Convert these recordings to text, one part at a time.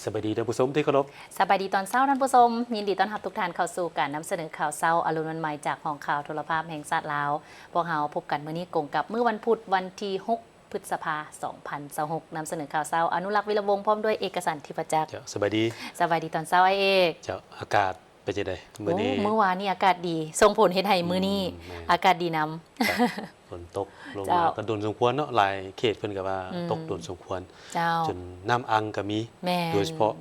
สวัสดีท่านผู้ชมที่เคารพสบายดีตอนเช้าท่านผู้ชมยินดีต้อนรับทุกท่านเข้าสู่การนำเสนอข่าวเช้าอรุณวันใหม่จากห้องข่าวโทรภาพแห่งชาติลาวพวกเราพบกันมื้อนี้กงกับมื้อวันพุธวันที่6พฤษภาคม2026นำเสนอข่าวเช้าอนุรักษ์วิรวงศ์พร้อมด้วยเอกสารทิพจักรสวัสดีตอนเช้าไอเอกอากาศเป็นจังได๋มื้อนี้มื้อวานนี้อากาศดีส่งผลเฮ็ดให้มื้อนี้อากาศดีนำฝนตกลงมาก็โดนสมควรเนาะหลายเขตเพิ่นก็ว่าตกโดนสมควรจนน้ำอังก็มีโดยเฉพาะ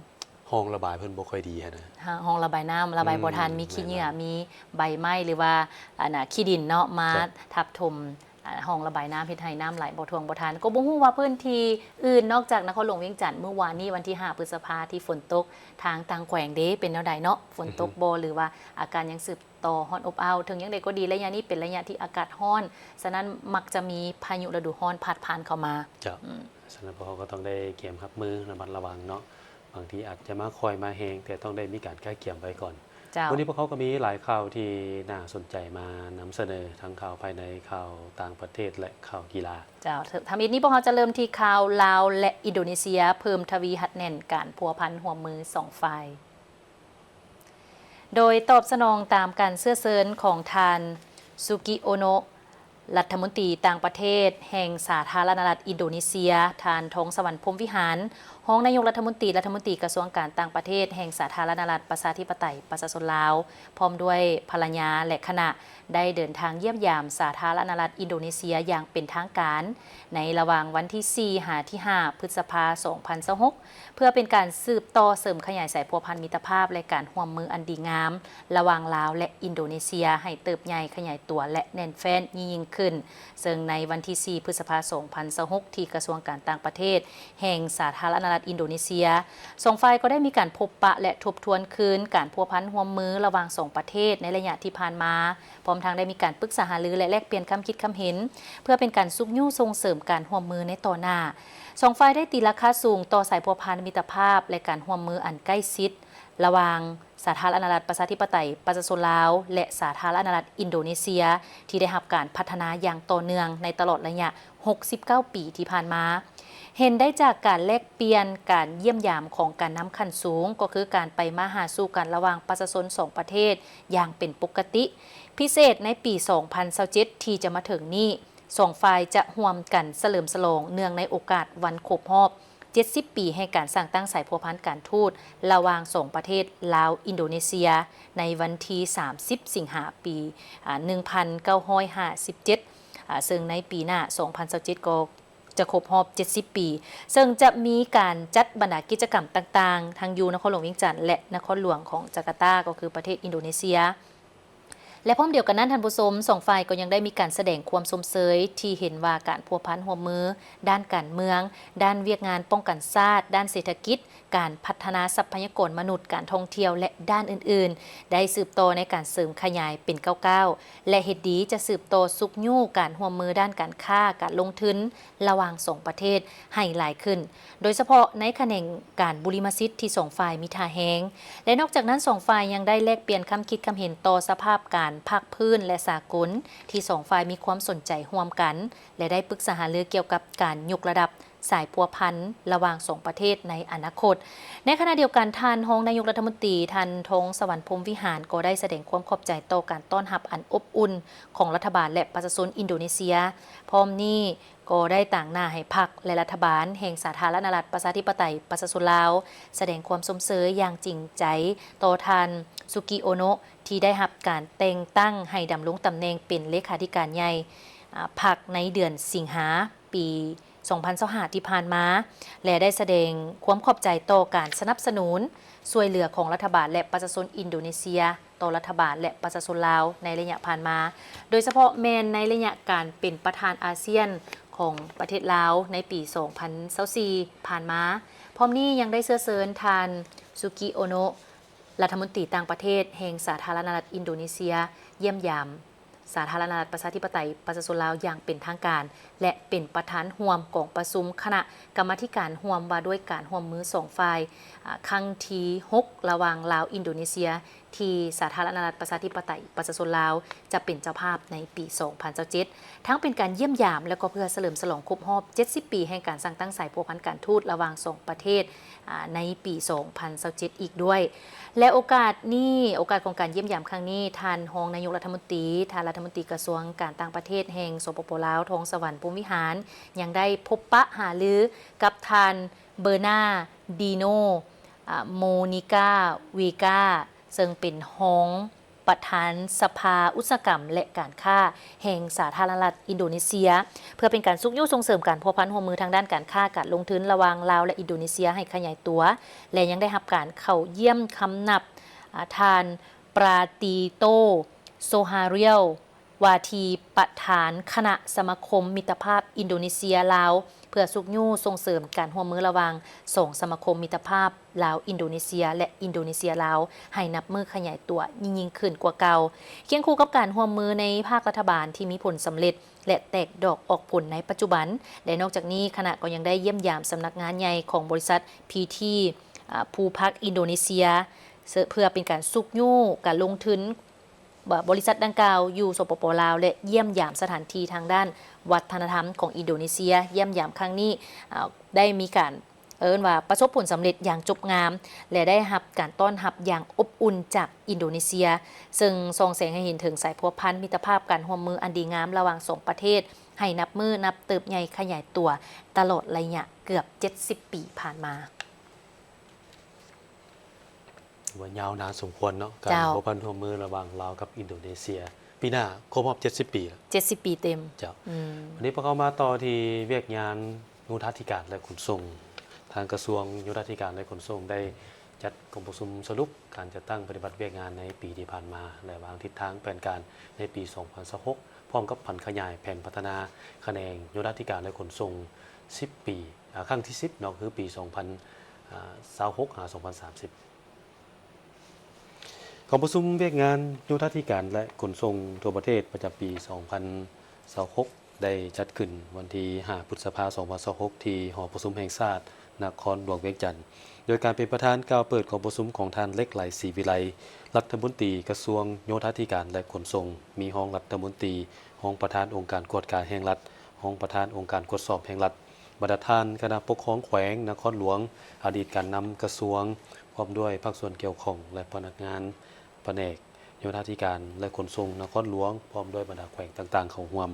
ห้องระบายเพิ่นบ่ค่อยดีนะห้องระบายน้ำระบายบ่ทันมีขี้เหงื่อมีใบไม้หรือว่าขี้ดินเนาะมาทับถมห้องระบายน้ำเฮ็ดให้น้ำไหลบ่ท่วงบ่ทันก็บ่ฮู้ว่าพื้นที่อื่นนอกจากนครหลวงเวียงจันทน์เมื่อวานนี้วันที่5พฤษภาคมที่ฝนตกทางต่างแขวงเด้เป็นแนวใดเนาะฝนตกบ่หรือว่าอาการยังสืบต่อร้อนอบอ้าวถึงยังไดก็ดีระยะนี้เป็นระยะที่อากาศร้อนฉะนั้นมักจะมีพายุฤดูร้อนพัดผ่านเข้ามาฉะนั้นพวกเขาก็ต้องได้เตรียมรับมือระมัดระวังเนาะบางทีอาจจะมาคอยมาแฮงแต่ต้องได้มีการแก้เกี่ยมไว้ก่อนวันนี้พวกเขาก็มีหลายข่าวที่น่าสนใจมานำเสนอทั้งข่าวภายในข่าวต่างประเทศและข่าวกีฬาทำอินนี้พวกเขาจะเริ่มที่ข่าวลาวและอินโดนีเซียเพิ่มทวีหัดแน่นการพัวพันหัวมือ2ฝ่ายโดยตอบสนองตามการเสื้อเซินของทานซุกิโอโนะรัฐมนตรีต่างประเทศแห่งสาธารณรัฐอินโดนีเซียทานทองสวรรค์พรหมวิหารห้องนายกรัฐมนตรีกระทรวงการต่างประเทศแห่งสาธารณรัฐประชาธิปไตยประชาชนลาวพร้อมด้วยภรรยาและคณะได้เดินทางเยี่ยมยามสาธารณรัฐอินโดนีเซียอย่างเป็นทางการในระหว่างวันที่4 ถึง 5 พฤษภาคม 2026เพื่อเป็นการสืบต่อเสริมขยายสายพัวพันมิตรภาพและการร่วมมืออันดีงามระหว่างลาวและอินโดนีเซียให้เติบใหญ่ขยายตัวและแน่นแฟ้นยิ่งขึ้นซึ่งในวันที่4 พฤษภาคม 2026ที่กระทรวงการต่างประเทศแห่งสาธารณรัฐอินโดนีเซียสองฝ่ายก็ได้มีการพบปะและทบทวนคืนการพัวพันร่วมมือระหว่างสองประเทศในระยะที่ผ่านมาพร้อมทางได้มีการปรึกษาหารือและแลกเปลี่ยนความคิดความเห็นเพื่อเป็นการซุกยู่ส่งเสริมการร่วมมือในต่อหน้าสองฝ่ายได้ตีราคาสูงต่อสายพัวพันมิตรภาพและการร่วมมืออันใกล้ชิดระหว่างสาธารณรัฐประชาธิปไตยประชาชนลาวและสาธารณรัฐอินโดนีเซียที่ได้รับการพัฒนาอย่างต่อเนื่องในตลอดระยะ69 ปีที่ผ่านมาเห็นได้จากการแลกเปลี่ยนการเยี่ยมยามของการนำขั้นสูงก็คือการไปมาหาสู่กันระหว่างประชาชนสองประเทศอย่างเป็นปกติพิเศษในปี 2027 ที่จะมาถึงนี้สองฝ่ายจะร่วมกันเฉลิมฉลองเนื่องในโอกาสวันครบรอบ70 ปีให้การสร้างตั้งสายพัวพันการทูตระหว่างสองประเทศลาวอินโดนีเซียในวันที่30 สิงหาคมปี 1957ซึ่งในปีหน้า 2027 ก็จะครบรอบ70 ปีซึ่งจะมีการจัดบรรดากิจกรรมต่างๆทั้งอยู่นครหลวงเวียงจันทน์และนครหลวงของจาการ์ตาก็คือประเทศอินโดนีเซียและพร้อมเดียวกันนั้นท่านผู้ชมสองฝ่ายก็ยังได้มีการแสดงความสมเสยที่เห็นว่าการพัวพันหัวมือด้านการเมืองด้านเวียกงานป้องกันชาติด้านเศรษฐกิจการพัฒนาทรัพยากรมนุษย์การท่องเที่ยวและด้านอื่นๆได้สืบโตในการเสริมขยายเป็นก้าวๆและเหตุดีจะสืบโตสุกยู่การหัวมือด้านการค้าการลงทุนระหว่างสองประเทศให้หลายขึ้นโดยเฉพาะในแขนงการบุริมสิทธิ์ที่สองฝ่ายมีท่าแหงและนอกจากนั้นสองฝ่ายยังได้แลกเปลี่ยนความคิดความเห็นต่อสภาพการภาคพื้นและสากลที่สองฝ่ายมีความสนใจร่วมกันและได้ปรึกษาหารือเกี่ยวกับการยกระดับสายพัวพันระหว่างสองประเทศในอนาคตในขณะเดียวกันท่านรองนายกรัฐมนตรีท่านทงสวรรค์พรหมวิหารก็ได้แสดงความขอบใจต่อการต้อนรับอันอบอุ่นของรัฐบาลและประชาชนอินโดนีเซียพร้อมนี้ก็ได้ต่างหน้าให้พรรคและรัฐบาลแห่งสาธารณรัฐประชาธิปไตยประชาชนลาวแสดงความสมเสยอย่างจริงใจต่อท่านซุกิโอโนะที่ได้รับการแต่งตั้งให้ดำรงตำแหน่งเป็นเลขาธิการใหญ่พรรคในเดือนสิงหาปี2025ที่ผ่านมาและได้แสดงความขอบใจต่อการสนับสนุนช่วยเหลือของรัฐบาลและประชาชนอินโดนีเซียต่อรัฐบาลและประชาชนลาวในระยะผ่านมาโดยเฉพาะแมนในระยะการเป็นประธานอาเซียนของประเทศลาวในปี 2024 ผ่านมาพร้อมนี้ยังได้เชื้อเชิญทานซุกิโอโนะรัฐมนตรีต่างประเทศแห่งสาธารณรัฐอินโดนีเซียเยี่ยมยาม สาธารณรัฐประชาธิปไตยประชาชนลาวอย่างเป็นทางการ และเป็นประธานร่วมกองประชุมคณะกรรมาธิการร่วมว่าด้วยการร่วมมือสองฝ่ายครั้งที่6ระหว่างลาวอินโดนีเซีย ที่สาธารณรัฐประชาธิปไตยประชาชนลาวจะเป็นเจ้าภาพในปี 2027 ทั้งเป็นการเยี่ยมยามและก็เพื่อเฉลิมฉลองครบรอบ 70 ปีแห่งการสร้างตั้งสายพัวพันการทูตระหว่างสองประเทศในปี 2027 อีกด้วย และโอกาสของการเยี่ยมยามครั้งนี้ท่านรองนายกรัฐมนตรีท่านรัฐมนตรีกระทรวงการต่างประเทศแห่งสปป.ลาวทองสวรรค์ภูมิวิหารยังได้พบปะหารือกับท่านเบอร์นาดีโนโมนิกาวีกาซึ่งเป็นรองประธานสภาอุตสาหกรรมและการค้าแห่งสาธารณรัฐอินโดนีเซียเพื่อเป็นการซุกยุส่งเสริมการพัวพันร่วมมือทางด้านการค้าการลงทุนระหว่างลาวและอินโดนีเซียให้ขยายตัวและยังได้รับการเข้าเยี่ยมคำนับทานปราตีโตโซฮาเรียลวาทีประธานคณะสมาคมมิตรภาพอินโดนีเซียลาวเพื่อสุกยู่ส่งเสริมการร่วมมือระหว่างส่งสมาคมมิตรภาพลาวอินโดนีเซียและอินโดนีเซียลาวให้นับมือขยายตัวยิ่งขึ้นกว่าเก่าเคียงคู่กับการร่วมมือในภาครัฐบาลที่มีผลสำเร็จและแตกดอกออกผลในปัจจุบันและนอกจากนี้คณะก็ยังได้เยี่ยมยามสำนักงานใหญ่ของบริษัท PT ภูพักอินโดนีเซียเพื่อเป็นการสุกยู่การลงทุนบริษัทดังกล่าวอยู่สปป.ลาวและเยี่ยมยามสถานที่ทางด้านวัฒนธรรมของอินโดนีเซียเยี่ยมยามครั้งนี้ได้มีการว่าประสบผลสำเร็จอย่างจบงามและได้รับการต้อนรับอย่างอบอุ่นจากอินโดนีเซียซึ่งส่งแสงให้เห็นถึงสายพัวพันมิตรภาพการร่วมมืออันดีงามระหว่างสองประเทศให้นับเติบใหญ่ขยายตัวตลอดระยะเกือบ70 ปีผ่านมาว่ายาวนานสมควรเนาะการพัวพันร่วมมือระหว่างลาวกับอินโดนีเซียปีหน้าครบรอบ70 ปีแล้ว70 ปีเต็มเจ้าวันนี้พวกเขามาต่อที่เวียกงานยุทธาธิการและขนส่งทางกระทรวงยุทธาธิการและขนส่งได้จัดกองประชุมสรุปการจัดตั้งปฏิบัติเวียกงานในปีที่ผ่านมาและวางทิศทางแผนการในปี 2026 พร้อมกับผันขยายแผนพัฒนาแขนงยุทธาธิการและขนส่ง10 ปีครั้งที่10เนาะคือปี 2026-2030กองประชุมเวียกงานยุทธาธิการและขนส่งทั่วประเทศประจำปี 2026 ได้จัดขึ้นวันที่ 5 พฤษภาคม 2026 ที่หอประชุมแห่งชาตินครหลวงเวียงจันทร์โดยการเป็นประธานกล่าวเปิดกองประชุมของท่านเล็กไหลศรีวิไลรัฐมนตรีกระทรวงโยธาธิการและขนส่งมีรองรัฐมนตรีรองประธานองค์การกวดการแห่งรัฐรองประธานองค์การตรวจสอบแห่งรัฐประธานคณะปกครองแขวงนครหลวงอดีตการนำกระทรวงพร้อมด้วยภาคส่วนเกี่ยวข้องและพนักงานแผนกโยธาธิการและขนส่งนครหลวงพร้อมด้วยบรรดาแขวงต่างๆของร่วม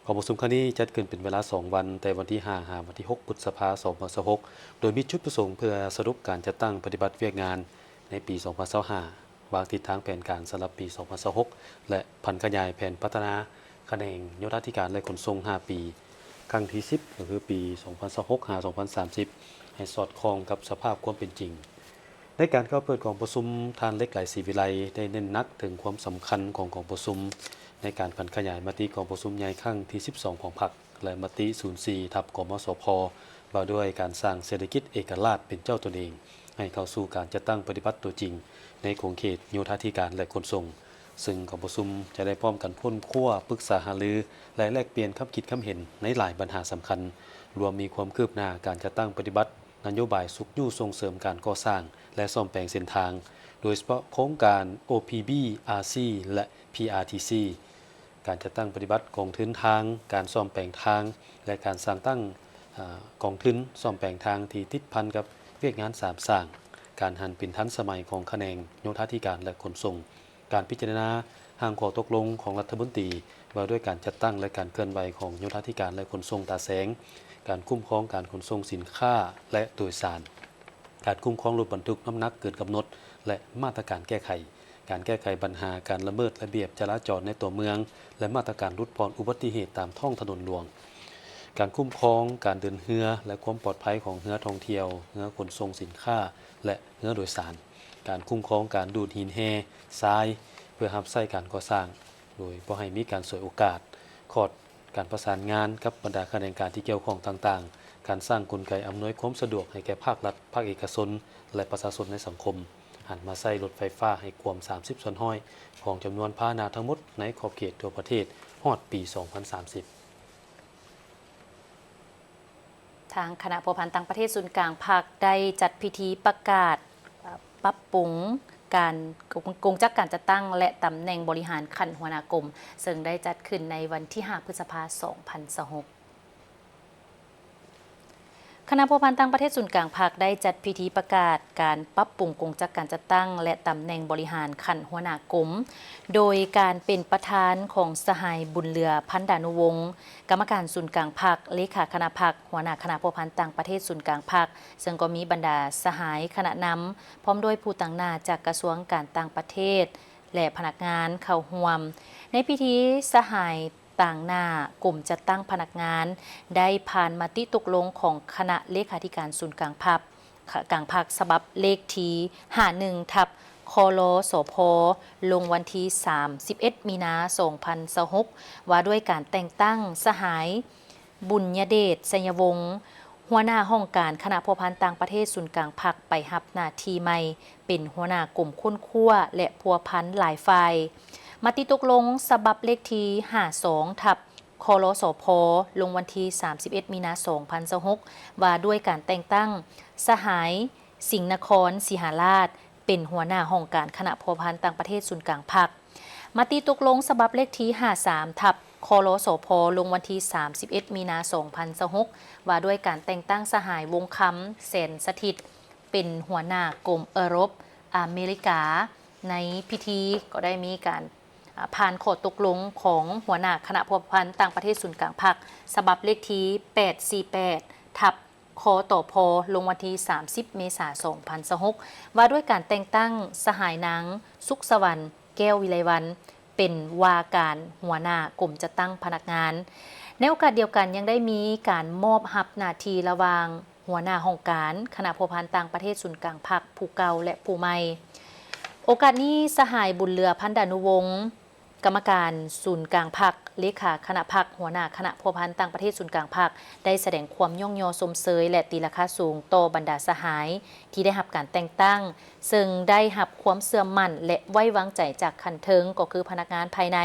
กองประชุมครั้งนี้จัดขึ้นเป็นเวลา2 วันแต่วันที่5 วันที่6 พฤษภาคม 2026 โดยมีจุดประสงค์เพื่อสรุปการจัดตั้งปฏิบัติเวียกงานในปี 2025 วางทิศทางแผนการสำหรับปี 2026 และผันขยายแผนพัฒนาแขนงโยธาธิการและขนส่ง 5 ปีครั้งที่10ก็คือปี 2026-2030 ให้สอดคล้องกับสภาพความเป็นจริงในการเข้าเปิดกองประชุมท่านเล็กไหลศรีวิไลได้เน้นหนักถึงความสำคัญของกองประชุมในการผันขยายมติกองประชุมใหญ่ครั้งที่ 12 ของพรรคและมติ 04 ทับกมสพว่าด้วยการสร้างเศรษฐกิจเอกราชเป็นเจ้าตนเองให้เข้าสู่การจัดตั้งปฏิบัติตัวจริงในโครงเขตโยธาธิการและขนส่งซึ่งกองประชุมจะได้พร้อมกันพ้นขั้วปรึกษาหารือและแลกเปลี่ยนความคิดความเห็นในหลายปัญหาสำคัญรวมมีความคืบหน้าการจัดตั้งปฏิบัตินโยบายสุขยู่ส่งเสริมการก่อสร้างและซ่อมแปลงเส้นทางโดยเฉพาะโครงการ OPB RC และ PRTC การจัดตั้งปฏิบัติกองทุนทางการซ่อมแปลงทางและการสร้างตั้งกองทุนซ่อมแปลงทางที่ติดพันกับเวียกงานสามสร้างการหันเป็นทันสมัยของแขนงโยธาธิการและขนส่งการพิจารณาห่างข้อตกลงของรัฐมนตรีว่าด้วยการจัดตั้งและการเคลื่อนไหวของโยธาธิการและขนส่งตาแสงการคุ้มครองการขนส่งสินค้าและโดยสารการคุ้มครองรถบรรทุกน้ำหนักเกินกำหนดและมาตรการแก้ไขการแก้ไขปัญหาการละเมิดระเบียบจราจรในตัวเมืองและมาตรการลดพรอุบัติเหตุตามท้องถนนหลวงการคุ้มครองการเดินเรือและความปลอดภัยของเรือท่องเที่ยวเรือขนส่งสินค้าและเรือโดยสารการคุ้มครองการดูดหินแห่ทรายเพื่อรับใช้การก่อสร้างโดยบ่ให้มีการฉวยโอกาสขอดการประสานงานกับบรรดาแขนงการที่เกี่ยวข้องต่างๆการสร้างกลไกอำนวยความสะดวกให้แก่ภาครัฐภาคเอกชนและประชาชนในสังคม หันมาใส่รถไฟฟ้าให้ความ 30 ส่วนห้อยของจำนวนพาหนะทั้งหมดในขอบเขตทั่วประเทศฮอดปี 2030 ทางคณะพัวพันธ์ต่างประเทศศูนย์กลางภาคได้จัดพิธีประกาศปรับปรุงการกงจักการจัดตั้งและตำแหน่งบริหารขันหัวหน้ากรมซึ่งได้จัดขึ้นในวันที่ 5 พฤษภาคม 2026คณะพัวพันธ์ต่างประเทศศูนย์กลางภาคได้จัดพิธีประกาศการปรับปรุงกงจักการจัดตั้งและตำแหน่งบริหารขันหัวหน้ากรมโดยการเป็นประธานของสหายบุญเรือพันดานุวงศ์กรรมการศูนย์กลางภาคเลขาคณะภาคหัวหน้าคณะพัวพันธ์ต่างประเทศศูนย์กลางภาคซึ่งก็มีบรรดาสหายคณะนำพร้อมด้วยผู้ต่างหน้าจากกระทรวงการต่างประเทศและพนักงานเข้าร่วมในพิธีสหายต่างหน้ากลุ่มจัดตั้งพนักงานได้ผ่านมติตกลงของคณะเลขาธิการศูนย์กลางภาคฉบับเลขที่51ทับคลสพลงวันที่31 มีนาคม 2026ว่าด้วยการแต่งตั้งสหายบุญญเดชสัญวงศ์หัวหน้าห้องการคณะพัวพันธ์ต่างประเทศศูนย์กลางภาคไปรับหน้าที่ใหม่เป็นหัวหน้ากลุ่มค้นคว้าและพัวพันหลายฝ่ายมติตกลงฉบับเลขที่52ทับคลสพลงวันที่31 มีนาคม 2026ว่าด้วยการแต่งตั้งสหายสิงห์นครสิหาราชเป็นหัวหน้าห้องการคณะพัวพันธ์ต่างประเทศศูนย์กลางภาคมติตกลงฉบับเลขที่53ทับคลสพลงวันที่31 มีนาคม 2026ว่าด้วยการแต่งตั้งสหายวงคำแสนสถิตเป็นหัวหน้ากรมเอรบอเมริกาในพิธีก็ได้มีการผ่านข้อตกลงของหัวหน้าคณะพัวพันธ์ต่างประเทศศูนย์กลางภาคฉบับเลขที่848ทับคตพลงวันที่30 เมษายน 2026ว่าด้วยการแต่งตั้งสหายนางสุขสวรรค์แก้ววิไลวรรณเป็นว่าการหัวหน้ากลุ่มจัดตั้งพนักงานในโอกาสเดียวกันยังได้มีการมอบรับหน้าที่ระหว่างหัวหน้าห้องการคณะพัวพันธ์ต่างประเทศศูนย์กลางภาคผู้เก่าและผู้ใหม่โอกาสนี้สหายบุญเรือพันดานุวงศ์กรรมการศูนย์กลางภาคเลขาคณะภาคหัวหน้าคณะพัวพันธ์ต่างประเทศศูนย์กลางภาคได้แสดงความย่องยอสมเสยและตีราคาสูงต่อบรรดาสหายที่ได้รับการแต่งตั้งซึ่งได้รับความเสื่อมมั่นและไว้วางใจจากขันเทิงก็คือพนักงานภายใน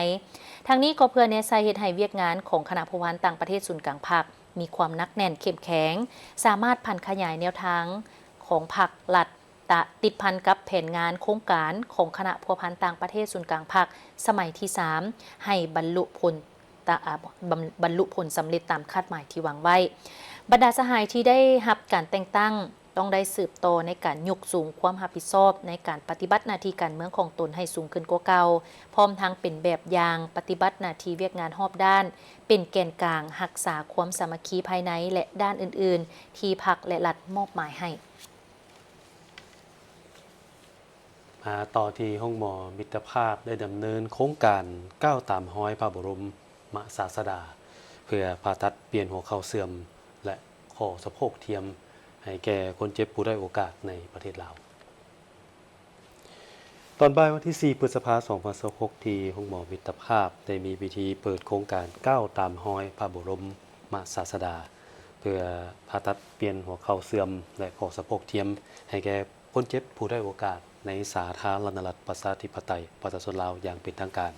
ทั้งนี้ก็เพื่อเนสาเหตุให้เวียกงานของคณะพัวพันธ์ต่างประเทศศูนย์กลางภาคมีความนักแน่นเข้มแข็งสามารถพันขยายแนวทางของภาครัฐติดพันกับแผนงานโครงการของคณะพัวพันธ์ต่างประเทศศูนย์กลางภาคสมัยที่ 3ให้บรรลุผลสำเร็จตามคาดหมายที่วางไว้บรรดาสหายที่ได้รับการแต่งตั้งต้องได้สืบโตในการยกสูงความรับผิดชอบในการปฏิบัติหน้าที่การเมืองของตนให้สูงขึ้นกว่าเก่าพร้อมทั้งเป็นแบบอย่างปฏิบัติหน้าที่เวียกงานรอบด้านเป็นแกนกลางรักษาความสามัคคีภายในและด้านอื่นๆที่พรรคและรัฐมอบหมายให้มาต่อที่ห้องหมอมิตรภาพได้ดำเนินโครงการก้าวตามห้อยพระบรมศาสดาเพื่อผ่าตัดเปลี่ยนหัวเข่าเสื่อมและข้อสะโพกเทียมให้แก่คนเจ็บผู้ได้โอกาสในประเทศลาวตอนบ่ายวันที่ 4 พฤษภาคม 2026ที่ห้องหมอมิตรภาพได้มีพิธีเปิดโครงการก้าวตามห้อยพระบรมศาสดาเพื่อผ่าตัดเปลี่ยนหัวเข่าเสื่อมและข้อสะโพกเทียมให้แก่คนเจ็บผู้ได้โอกาสในสาธารณรัฐประชาธิปไตยประชาชนลาวอย่างเป็นทางการ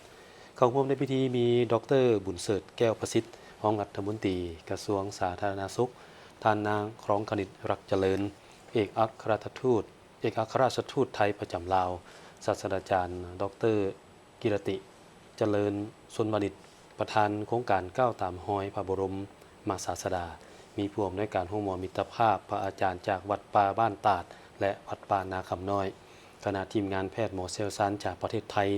เข้าร่วมในพิธีมีดร.บุญเสริฐแก้วประสิทธิ์รองรัฐมนตรีกระทรวงสาธารณสุขท่านนางครองคณิตรักเจริญเอกอัครราชทูตไทยประจำลาวศาสตราจารย์ดร.กิรติเจริญสุนวณิชประธานโครงการก้าวตามห้อยพระบรมศาสดามีผู้อำนวยการห้องหมอมิตรภาพพระอาจารย์จากวัดป่าบ้านตาดและวัดป่านาคำน้อยคณะทีมงานแพทย์หมอเซลซันจากประเทศไทย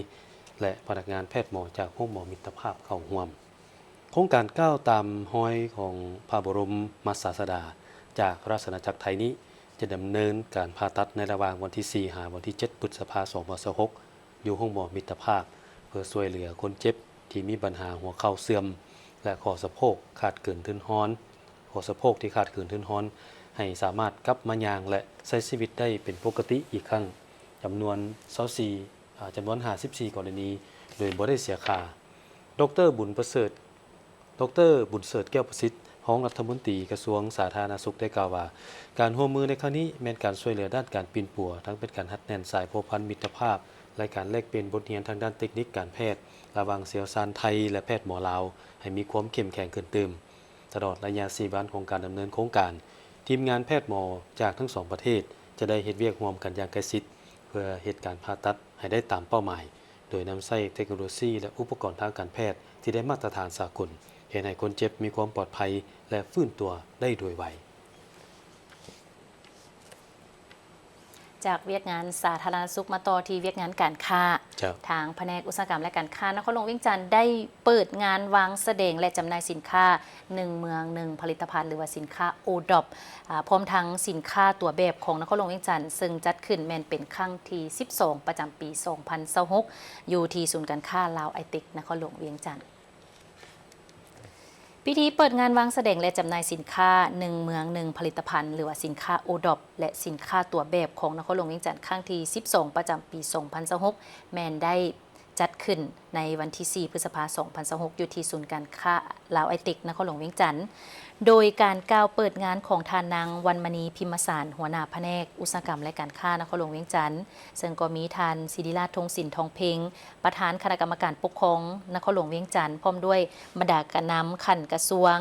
และพนักงานแพทย์หมอจากห้องหมอมิตรภาพเข้าร่วมโครงการก้าวตามห้อยของพระบรมศาสดาจากราชอาณาจักรไทยนี้จะดำเนินการผ่าตัดในระหว่างวันที่ 4 หาวันที่ 7 พฤษภาคม 2026อยู่ห้องหมอมิตรภาพเพื่อช่วยเหลือคนเจ็บที่มีปัญหาหัวเข่าเสื่อมและข้อสะโพกขาดเกินทึนฮ้อนข้อสะโพกที่ขาดเกินทึนฮ้อนให้สามารถกลับมาย่างและใช้ชีวิตได้เป็นปกติอีกครั้งจำนวน54กรณีโดยบ่ได้เสียค่าดร.บุญเสริฐแก้วประสิทธิ์ รองรัฐมนตรีกระทรวงสาธารณสุขได้กล่าวว่าการร่วมมือในครั้งนี้แม้นการช่วยเหลือด้านการปีนปัวทั้งเป็นการหัดแน่นสายพัวพันมิตรภาพและการแลกเปลี่ยนบทเรียนทางด้านเทคนิคการแพทย์ระหว่างเสี่ยวซานไทยและแพทย์หมอลาวให้มีความเข้มแข็งขึ้นเติมตลอดระยะ4 วันของการดำเนินโครงการทีมงานแพทย์หมอจากทั้ง2ประเทศจะได้เฮ็ดเวียกร่วมกันอย่างใกล้ชิดเพื่อเหตุการผ่าตัดให้ได้ตามเป้าหมายโดยนำใช้เทคโนโลยีและอุปกรณ์ทางการแพทย์ที่ได้มาตรฐานสากลเห็นให้คนเจ็บมีความปลอดภัยและฟื้นตัวได้โดยไวจากเวียกงานสาธารณสุขมาต่อที่เวียกงานการค้าทางแผนกอุตสาหกรรมและการค้านครหลวงเวียงจันทร์ได้เปิดงานวางแสดงและจำหน่ายสินค้า1เมือง1ผลิตภัณฑ์หรือว่าสินค้าโอดอปพร้อมทั้งสินค้าตัวแบบของนครหลวงเวียงจันทร์ซึ่งจัดขึ้นแม่นเป็นครั้งที่12ประจำปี2026อยู่ที่ศูนย์การค้าลาวไอติกนครหลวงเวียงจันทร์พิธีเปิดงานวางแสดงและจำหน่ายสินค้า1เมือง1ผลิตภัณฑ์หรือว่าสินค้าโอดอปและสินค้าตัวแบบของนครหลวงเวียงจันทร์ครั้งที่12ประจำปี2026แมนได้จัดขึ้นในวันที่4พฤษภาคม2026อยู่ที่ศูนย์การค้าลาวไอติกนครหลวงเวียงจันทร์โดยการกล่าวเปิดงานของทานนางวรรณมณีพิมสารหัวหน้าแผนกอุตสาหกรรมและการค้านครหลวงเวียงจันทร์ซึ่งก็มีทานศิริราชธงศิลป์ทองเพ็งประธานคณะกรรมการปกครองนครหลวงเวียงจันทร์พร้อมด้วยบรรดากระนำขันกระทรวง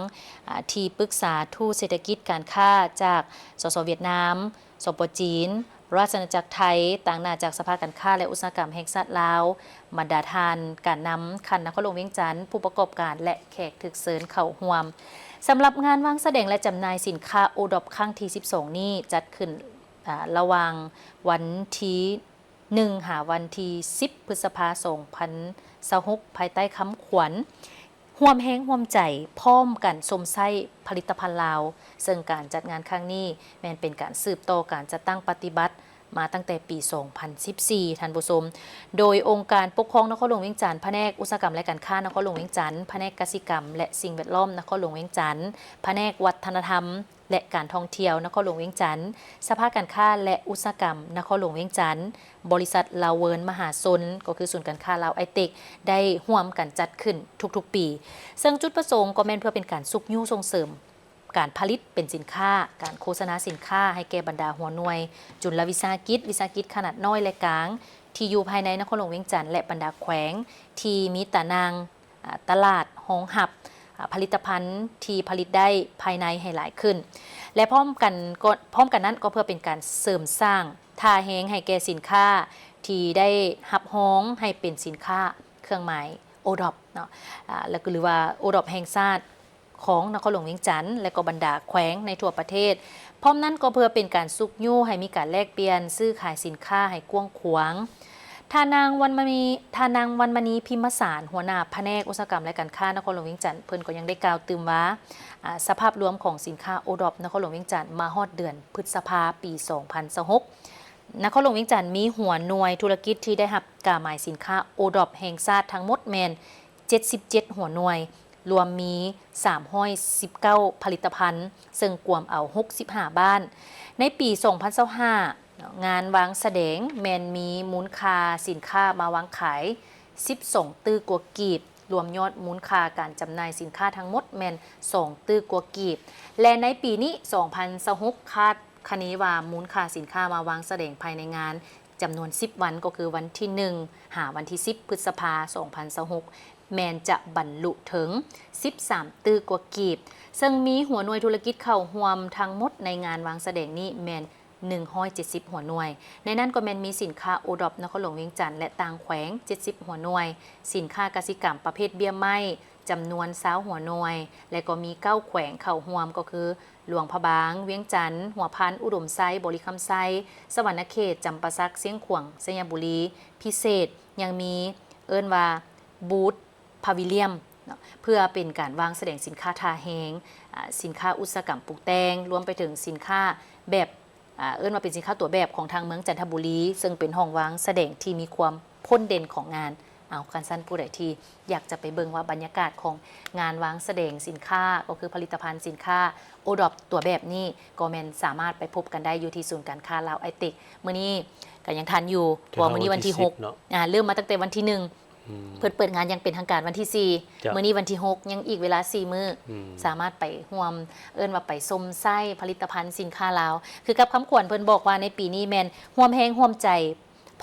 ที่ปรึกษาทูตเศรษฐกิจการค้าจากสสเวียดนามสปจีนราชอาณาจักรไทยต่างหน้าจากสภาการค้าและอุตสาหกรรมแห่งชาติลาวบรรดาทานการนำขันนครหลวงเวียงจันทร์ผู้ประกอบการและแขกถึกเสริญเข้าร่วมสำหรับงานวางแสดงและจำหน่ายสินค้าโอดอปครั้งที่12นี้จัดขึ้นระหว่างวันที่1หาวันที่10พฤษภาคม2026ภายใต้คำขวัญห่วมแห้งห่วมใจพร้อมกันสมไส้ผลิตภัณฑ์ลาวซึ่งการจัดงานครั้งนี้แม้นเป็นการสืบต่อการจัดตั้งปฏิบัติมาตั้งแต่ปี 2014 ท่านผู้ชมโดยองค์การปกครองนครหลวงเวียงจันทร์แผนกอุตสาหกรรมและการค้านครหลวงเวียงจันทร์แผนกกสิกรรมและสิ่งแวดล้อมนครหลวงเวียงจันทร์แผนกวัฒนธรรมและการท่องเที่ยวนครหลวงเวียงจันทร์สภาการค้าและอุตสาหกรรมนครหลวงเวียงจันทร์บริษัทลาวเวิร์นมหาชนก็คือศูนย์การค้าลาวไอเทคได้ร่วมกันจัดขึ้นทุกๆปีซึ่งจุดประสงค์ก็แม่นเพื่อเป็นการซุกยู่ส่งเสริมการผลิตเป็นสินค้าการโฆษณาสินค้าให้แก่บรรดาหัวหน่วยจุลวิสาหกิจขนาดน้อยและกลางที่อยู่ภายในนครหลวงเวียงจันทร์และบรรดาแขวงที่มีตานางตลาดห้องหับผลิตภัณฑ์ที่ผลิตได้ภายในให้หลายขึ้นและพร้อมกันนั้นก็เพื่อเป็นการเสริมสร้างท่าแฮงให้แก่สินค้าที่ได้หับฮ้องให้เป็นสินค้าเครื่องหมายโอดอปเนาะแล้วก็หรือว่าโอดอปแห่งชาติของนครหลวงเวียงจันทร์และก็บรรดาแขวงในทั่วประเทศพร้อมนั้นก็เพื่อเป็นการซุกยู่ให้มีการแลกเปลี่ยนซื้อขายสินค้าให้กว้างขวางทานางวรรณมณีพิมสารหัวหน้าแผนกอุตสาหกรรมและการค้านครหลวงเวียงจันทร์เพิ่นก็ยังได้กล่าวตื่มว่าสภาพรวมของสินค้าโอดอปนครหลวงเวียงจันทร์มาฮอดเดือนพฤษภาปี2026นครหลวงเวียงจันทร์มีหัวหน่วยธุรกิจที่ได้รับกาหมายสินค้าโอดอปแห่งชาติทั้งหมดแม่น77หัวหน่วยรวมมี319ผลิตภัณฑ์ซึ่งกวมเอา65บ้านในปี2025งานวางแสดงแมนมีมูลค่าสินค้ามาวางขาย12ตื้อกว่ากีบรวมยอดมูลค่าการจำหน่ายสินค้าทั้งหมดแมน2ตื้อกว่ากีบและในปีนี้2026คาดคะเนว่ามูลค่าสินค้ามาวางแสดงภายในงานจำนวน10วันก็คือวันที่1หาวันที่10พฤษภาคม2026แมนจะบรรลุถึง13ตื้อกว่ากีบซึ่งมีหัวหน่วยธุรกิจเข้าร่วมทั้งหมดในงานวางแสดงนี้แมน170หัวหน่วยในนั้นก็แม่นมีสินค้าโอดอปนครหลวงเวียงจันทร์และต่างแขวง70หัวหน่วยสินค้ากสิกรรมประเภทเบี้ยไม้จำนวน20หัวหน่วยและก็มี9แขวงเข้าร่วมก็คือหลวงพระบางเวียงจันทร์หัวพันอุดมไซบริคำไซสวรรณเขตจำปาสักเสียงขวางสยามบุรีพิเศษยังมีเอิ้นว่าบูธพาวิเลียมเพื่อเป็นการวางแสดงสินค้าทาแฮงสินค้าอุตสาหกรรมปลูกแต่งรวมไปถึงสินค้าแบบเอิ้นว่าเป็นสินค้าตัวแบบของทางเมืองจันทบุรีซึ่งเป็นห้องวางแสดงที่มีความพ้นเด่นของงานเอากันสั้นผู้ใดที่อยากจะไปเบิ่งว่าบรรยากาศของงานวางแสดงสินค้าก็คือผลิตภัณฑ์สินค้าโอดอปตัวแบบนี้ก็แม่นสามารถไปพบกันได้อยู่ที่ศูนย์การค้าลาวไอเทคมื้อนี้ก็ยังทันอยู่เพราะมื้อนี้วันที่6เริ่มมาตั้งแต่วันที่1 เพิ่นเปิดงานยังเป็นทางการวันที่4มื้อนี้วันที่6ยังอีกเวลา4มื้อสามารถไปร่วมเอิ้นว่าไปชมไส้ผลิตภัณฑ์สินค้าลาวคือกับคำขวัญเพิ่นบอกว่าในปีนี้แม่นร่วมแรงร่วมใจ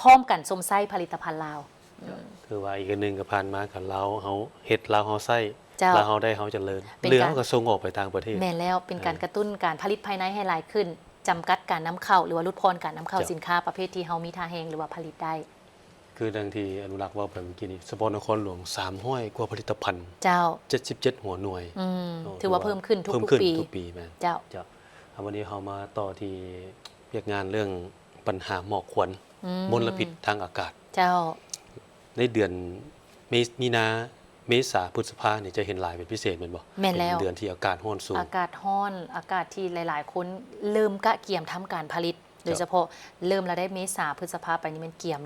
พร้อมกันชมไส้ผลิตภัณฑ์ลาวคือว่าอีกอันหนึงก็ผ่านมากับเราเฮาเฮ็ดลาวเฮาไส้ เจ้า ลาวเฮาได้เฮาเจริญเรือเฮาก็ส่งออกไปต่างประเทศแม่นแล้วเป็นการกระตุ้นการผลิตภายในให้หลายขึ้นจำกัดการนำเข้าหรือว่าลดพรการนำเข้าสินค้าประเภทที่เฮามีท่าแฮงหรือว่าผลิตได้คือดังที่อนุรักษ์ว่าไปเมื่อกี้นี้เฉพาะนครหลวง300กว่าผลิตภัณฑ์ เจ้า 77 หัวหน่วยถือว่าเพิ่มขึ้นทุกปีทุกปีแม่น เจ้าวันนี้เฮามาต่อที่เรียกงานเรื่องปัญหาหมอกควันมลพิษทางอากาศเจ้าในเดือนมีนาเมษาพฤษภาเนี่ยจะเห็นหลายเป็นพิเศษแม่นบ่แม่นแล้วเดือนที่อากาศร้อนสูงอากาศร้อนอากาศที่หลายๆคนเริ่มกะเกี่ยมทำการผลิตโดยเฉพาะเริ่มแล้วได้เมษาพฤษภาไปนี่มันเกี่ย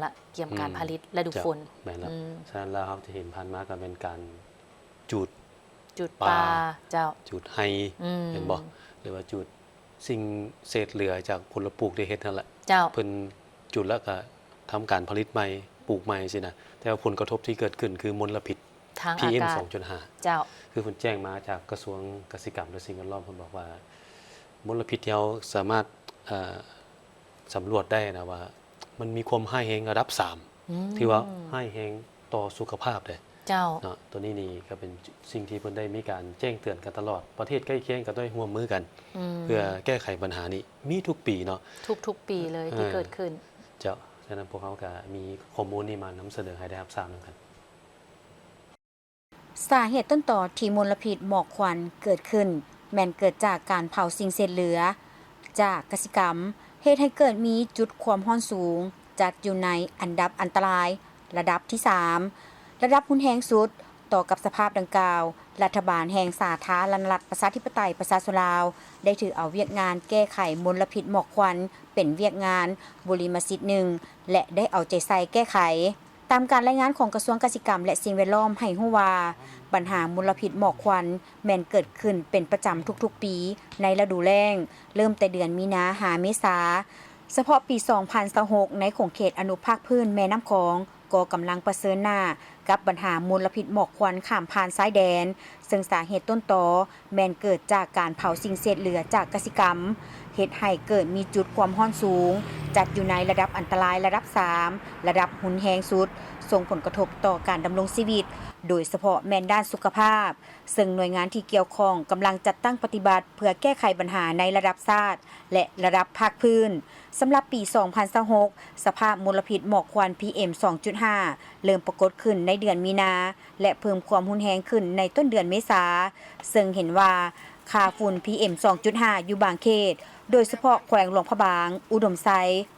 มการผลิตฤดูฝนแม่นแล้วฉะนั้นแล้วครับจะเห็นผ่านมาก็เป็นการจุดปลาเจ้าจุดไฮเห็นบ่หรือว่าจุดสิ่งเศษเหลือจากผลปลูกได้เฮ็ดนั่นแหละเจ้าเพิ่นจุดแล้วก็ทำการผลิตใหม่ปลูกใหม่สินะแต่ว่าผลกระทบที่เกิดขึ้นคือมลพิษ PM 2.5 เจ้าคือเพิ่นแจ้งมาจากกระทรวงเกษตรกรรมและสิ่งแวดล้อมเพิ่นบอกว่ามลพิษที่เราสามารถสำรวจได้นะว่ามันมีความร้ายแรงระดับ3ที่ว่าร้ายแรงต่อสุขภาพเด้เจ้าเนาะตัวนี้ก็เป็นสิ่งที่เพิ่นได้มีการแจ้งเตือนกันตลอดประเทศใกล้เคียงก็ต้องร่วมมือกันเพื่อแก้ไขปัญหานี้มีทุกปีเนาะทุกปีเลยที่เกิดขึ้นเจ้าฉะนั้นพวกเขาก็มีข้อมูลนี้มานำเสนอให้ได้รับทราบกันสาเหตุต้นต่อที่มลพิษหมอกควันเกิดขึ้นแม่นเกิดจากการเผาสิ่งเศษเหลือจากกสิกรรมเหตุให้เกิดมีจุดความร้อนสูงจัดอยู่ในอันดับอันตรายระดับที่3ระดับรุนแรงสุดต่อกับสภาพดังกล่าวรัฐบาลแห่งสาธารณรัฐประชาธิปไตยประชาชนลาวได้ถือเอาเวียกงานแก้ไขมลพิษหมอกควันเป็นเวียกงานบริมสิทธิ์หนึ่งและได้เอาใจใส่แก้ไขตามการรายงานของกระทรวงเกษตรกรรมและสิ่งแวดล้อมให้รู้ว่าปัญหามลพิษหมอกควันแม่นเกิดขึ้นเป็นประจำทุกๆปีในฤดูแล้งเริ่มแต่เดือนมีนาหาเมษาเฉพาะปี 2026ในของเขตอนุภาคพื้นแม่น้ำคองก็กำลังเผชิญหน้ากับปัญหามลพิษหมอกควันข้ามผ่านชายแดนซึ่งสาเหตุต้นตอแม่นเกิดจากการเผาสิ่งเศษเหลือจากกสิกรรมเฮ็ดให้เกิดมีจุดความร้อนสูงจัดอยู่ในระดับอันตรายระดับ3ระดับรุนแรงสุดส่งผลกระทบต่อการดำรงชีวิตโดยเฉพาะแม่นด้านสุขภาพซึ่งหน่วยงานที่เกี่ยวข้องกำลังจัดตั้งปฏิบัติเพื่อแก้ไขปัญหาในระดับชาติและระดับภาคพื้นสำหรับปี 2026สภาพมลพิษหมอกควัน PM 2.5 เริ่มปรากฏขึ้นในเดือนมีนาและเพิ่มความรุนแรงขึ้นในต้นเดือนเมษาซึ่งเห็นว่าค่าฝุ่น PM 2.5 อยู่บางเขตโดยเฉพาะแขวงหลวงพระบางอุดมไซ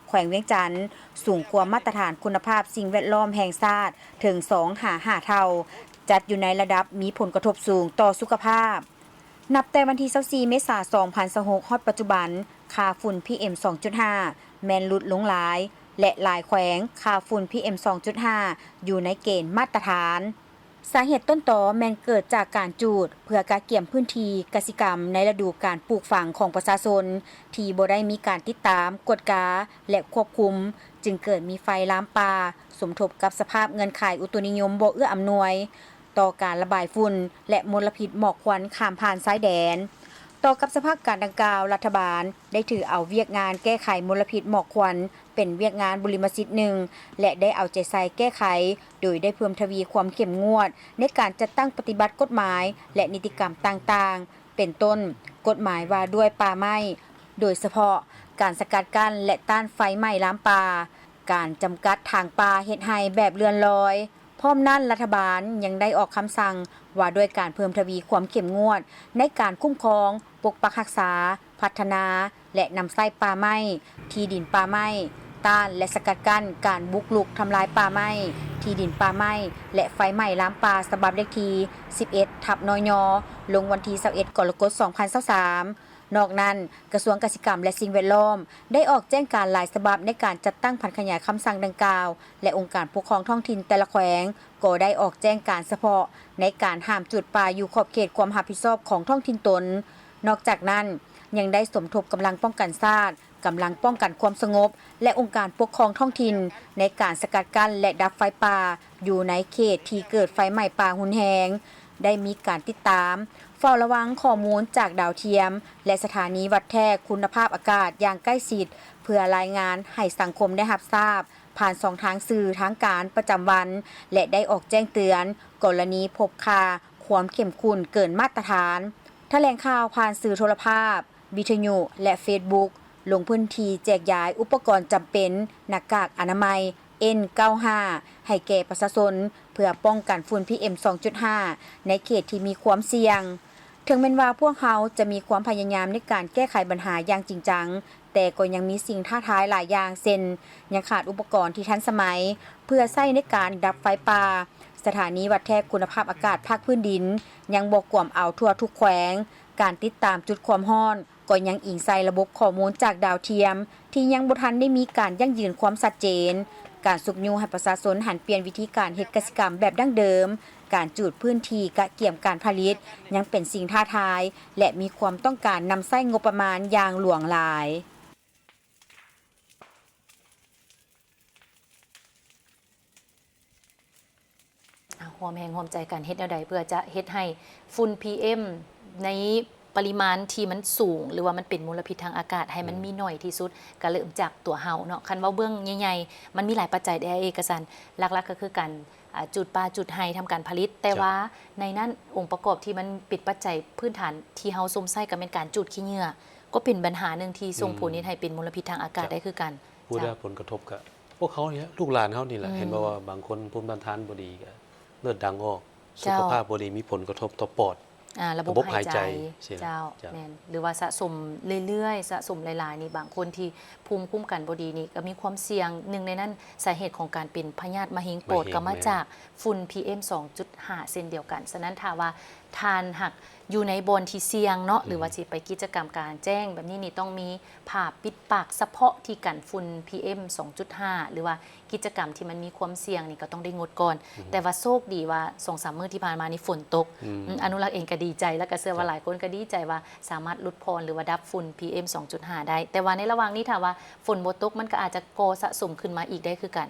แขวงเวียงจันทน์สูงกว่ามาตรฐานคุณภาพสิ่งแวดล้อมแห่งชาติถึง 2-5 เท่าจัดอยู่ในระดับมีผลกระทบสูงต่อสุขภาพนับแต่วันที่24เมษายน 2026 ฮอดปัจจุบันค่าฝุ่น PM 2.5 แม่นลดลงหลายและหลายแขวงค่าฝุ่น PM 2.5 อยู่ในเกณฑ์มาตรฐานสาเหตุต้นตอแม่นเกิดจากการจูดเพื่อการเกี่ยมพื้นที่กสิกรรมในฤดูการปลูกฝังของประชาชนที่บ่ได้มีการติดตามกฎกาและควบคุมจึงเกิดมีไฟลามป่าสมทบกับสภาพเงินขายอุตุนิยมบ่เอื้ออำนวยต่อการระบายฝุ่นและมลพิษหมอกควันข้ามผ่านชายแดนต่อกับสภาพการดังกล่าวรัฐบาลได้ถือเอาเวียกงานแก้ไขมลพิษหมอกควันเป็นเวียกงานบริมสิทธิ์หนึ่งและได้เอาใจใส่แก้ไขโดยได้เพิ่มทวีความเข้มงวดในการจัดตั้งปฏิบัติกฎหมายและนิติกรรมต่างๆเป็นต้นกฎหมายว่าด้วยป่าไม้โดยเฉพาะการสกัดกั้นและต้านไฟไหม้ลามป่าการจำกัดทางป่าเฮ็ดให้แบบเลื่อนลอยพร้อมนั้นรัฐบาลยังได้ออกคำสั่งว่าด้วยการเพิ่มทวีความเข้มงวดในการคุ้มครองปกปักรักษาพัฒนาและนำไส้ป่าไม้ที่ดินป่าไม้ต้านและสกัดกั้นการบุกรุกทำลายป่าไม้ที่ดินป่าไม้และไฟไหม้ลามป่าฉบับเลขที่ 11/นย.ลงวันที่ 21 กรกฎาคม 2023นอกนั้นกระทรวงเกษตรกรรมและสิ่งแวดล้อมได้ออกแจ้งการหลายฉบับในการจัดตั้งผันขยายคำสั่งดังกล่าวและองค์การปกครองท้องถิ่นแต่ละแขวงก็ได้ออกแจ้งการเฉพาะในการห้ามจุดป่าอยู่ขอบเขตความรับผิดชอบของท้องถิ่นตนนอกจากนั้นยังได้สมทบกำลังป้องกันชาติ กำลังป้องกันความสงบและองค์การปกครองท้องถิ่นในการสกัดกั้นและดับไฟป่าอยู่ในเขตที่เกิดไฟไหม้ป่าหุนแหงได้มีการติดตามเฝ้าระวังข้อมูลจากดาวเทียมและสถานีวัดแท้คุณภาพอากาศอย่างใกล้ชิดเพื่อรายงานให้สังคมได้รับทราบผ่าน2ทางสื่อทางการประจำวันและได้ออกแจ้งเตือนกรณีพบค่าความเข้มข้นเกินมาตรฐานแถลงข่าวผ่านสื่อโทรภาพวิทยุและ Facebook ลงพื้นที่แจกจ่ายอุปกรณ์จำเป็นหน้ากากอนามัย N95 ให้แก่ประชาชนเพื่อป้องกันฝุ่น PM 2.5 ในเขตที่มีความเสี่ยงถึงแม้ว่าพวกเขาจะมีความพยายามในการแก้ไขปัญหาอย่างจริงจังแต่ก็ยังมีสิ่งท้าทายหลายอย่างเช่นยังขาดอุปกรณ์ที่ทันสมัยเพื่อใช้ในการดับไฟป่าสถานีวัดแท้คุณภาพอากาศภาคพื้นดินยังบ่กวมเอาทั่วทุกแขวงการติดตามจุดความร้อนก็ยังอิงใส่ระบบข้อมูลจากดาวเทียมที่ยังบ่ทันได้มีการยั่งยืนความชัดเจนการสุกยูให้ประชาชนหันเปลี่ยนวิธีการเฮ็ดกสิกรรมแบบดั้งเดิมการจูดพื้นที่กะเกี่ยมการผลิตยังเป็นสิ่งท้าทายและมีความต้องการนำใช้งบประมาณอย่างหลวงหลายหอมแหงหอมใจกันเฮ็ดแนวใดเพื่อจะเฮ็ดให้ฝุ่น PM ในปริมาณที่มันสูงหรือว่ามันเป็นมลพิษทางอากาศให้มันมีน้อยที่สุดก็เริ่มจากตัวเฮาเนาะคันว่าเบื้องใหญ่ๆมันมีหลายปัจจัยได้เอกสารหลักๆก็คือการจุดป่าจุดไฮทำการผลิตแต่ว่าในนั้นองค์ประกอบที่มันปิดปัจจัยพื้นฐานที่เฮาสมใส่ก็เป็นการจุดขี้เหงื่อก็เป็นปัญหาหนึ่งที่ส่งผลให้เป็นมลพิษทางอากาศได้คือกันผู้ได้ผลกระทบกับพวกเขาเนี่ยลูกหลานเขานี่แหละเห็นว่าบางคนภูมิต้านทานบ่ดีก็เลือดดังออกสุขภาพบ่ดีมีผลกระทบต่อปอดระบบหายใจเจ้าแม่นหรือว่าสะสมเรื่อยๆสะสมหลายๆนี่บางคนที่ภูมิคุ้มกันบ่ดีนี่ก็มีความเสี่ยงหนึ่งในนั้นสาเหตุของการเป็นพยาธิมะเร็งปอดก็มาจากฝุ่น PM 2.5 เช่นเดียวกันฉะนั้นถ้าว่าทานหักอยู่ในบอนที่เสี่ยงเนาะหรือว่าสิไปกิจกรรมกลางแจ้งแบบนี้นี่ต้องมีผ้าปิดปากเฉพาะที่กันฝุ่น PM 2.5 หรือว่ากิจกรรมที่มันมีความเสี่ยงนี่ก็ต้องได้งดก่อนแต่ว่าโชคดีว่า 2-3 มื้อที่ผ่านมานี่ฝนตกอนุรักษ์เองก็ดีใจแล้วก็เชื่อว่าหลายคนก็ดีใจว่าสามารถลดพรหรือว่าดับฝุ่น PM 2.5 ได้แต่ว่าในระหว่างนี้ถ้าว่าฝนบ่ตกมันก็อาจจะก่อสะสมขึ้นมาอีกได้คือกัน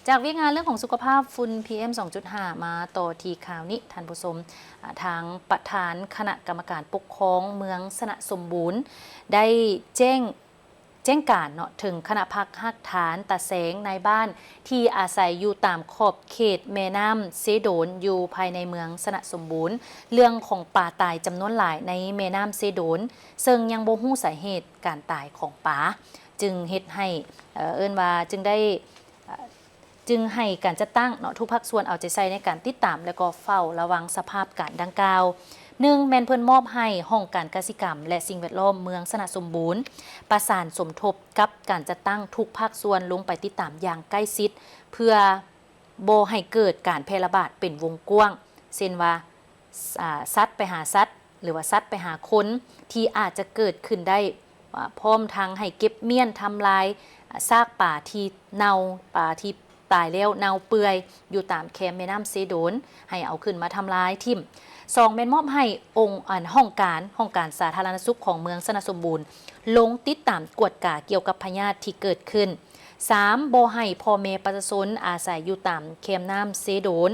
จากวิงานเรื่องของสุขภาพฝุ่น PM 2.5 มาต่อทีข่าวนี้ท่านผู้ชมทางประธานคณะกรรมการปกครองเมืองสนะสมบูรณ์ได้แจ้งการเนาะถึงคณะพักหักฐานตะแสงในบ้านที่อาศัยอยู่ตามขอบเขตแม่น้ำเซโดนอยู่ภายในเมืองสนะสมบูรณ์เรื่องของป่าตายจำนวนหลายในแม่น้ำเซโดนซึ่งยังบ่ฮู้สาเหตุการตายของป่าจึงเฮ็ดให้จึงให้การจัดตั้งเนาะทุกภาคส่วนเอาใจใส่ในการติดตามและก็เฝ้าระวังสภาพการดังกล่าว1แม่นเพิ่นมอบให้ห้องการกสิกรรมและสิ่งแวดล้อมเมืองสนะสมบูรณ์ประสานสมทบกับการจัดตั้งทุกภาคส่วนลงไปติดตามอย่างใกล้ชิดเพื่อบ่ให้เกิดการแพร่ระบาดเป็นวงกว้างเช่นว่าสัตว์ไปหาสัตว์หรือว่าสัตว์ไปหาคนที่อาจจะเกิดขึ้นได้พร้อมทางให้เก็บเมี่ยนทำลายซากป่าที่เน่าป่าที่ตายแล้วเน่าเปื่อยอยู่ตามแคมแม่น้ำเซโดนให้เอาขึ้นมาทำลายทิ่ม2แม่นมอบให้องค์ห้องการสาธารณสุขของเมืองสนะสมบูรณ์ลงติดตามกวดกาเกี่ยวกับพยาธิที่เกิดขึ้น3บ่ให้พ่อแม่ประชาชนอาศัยอยู่ตามแคมน้ำเซโดน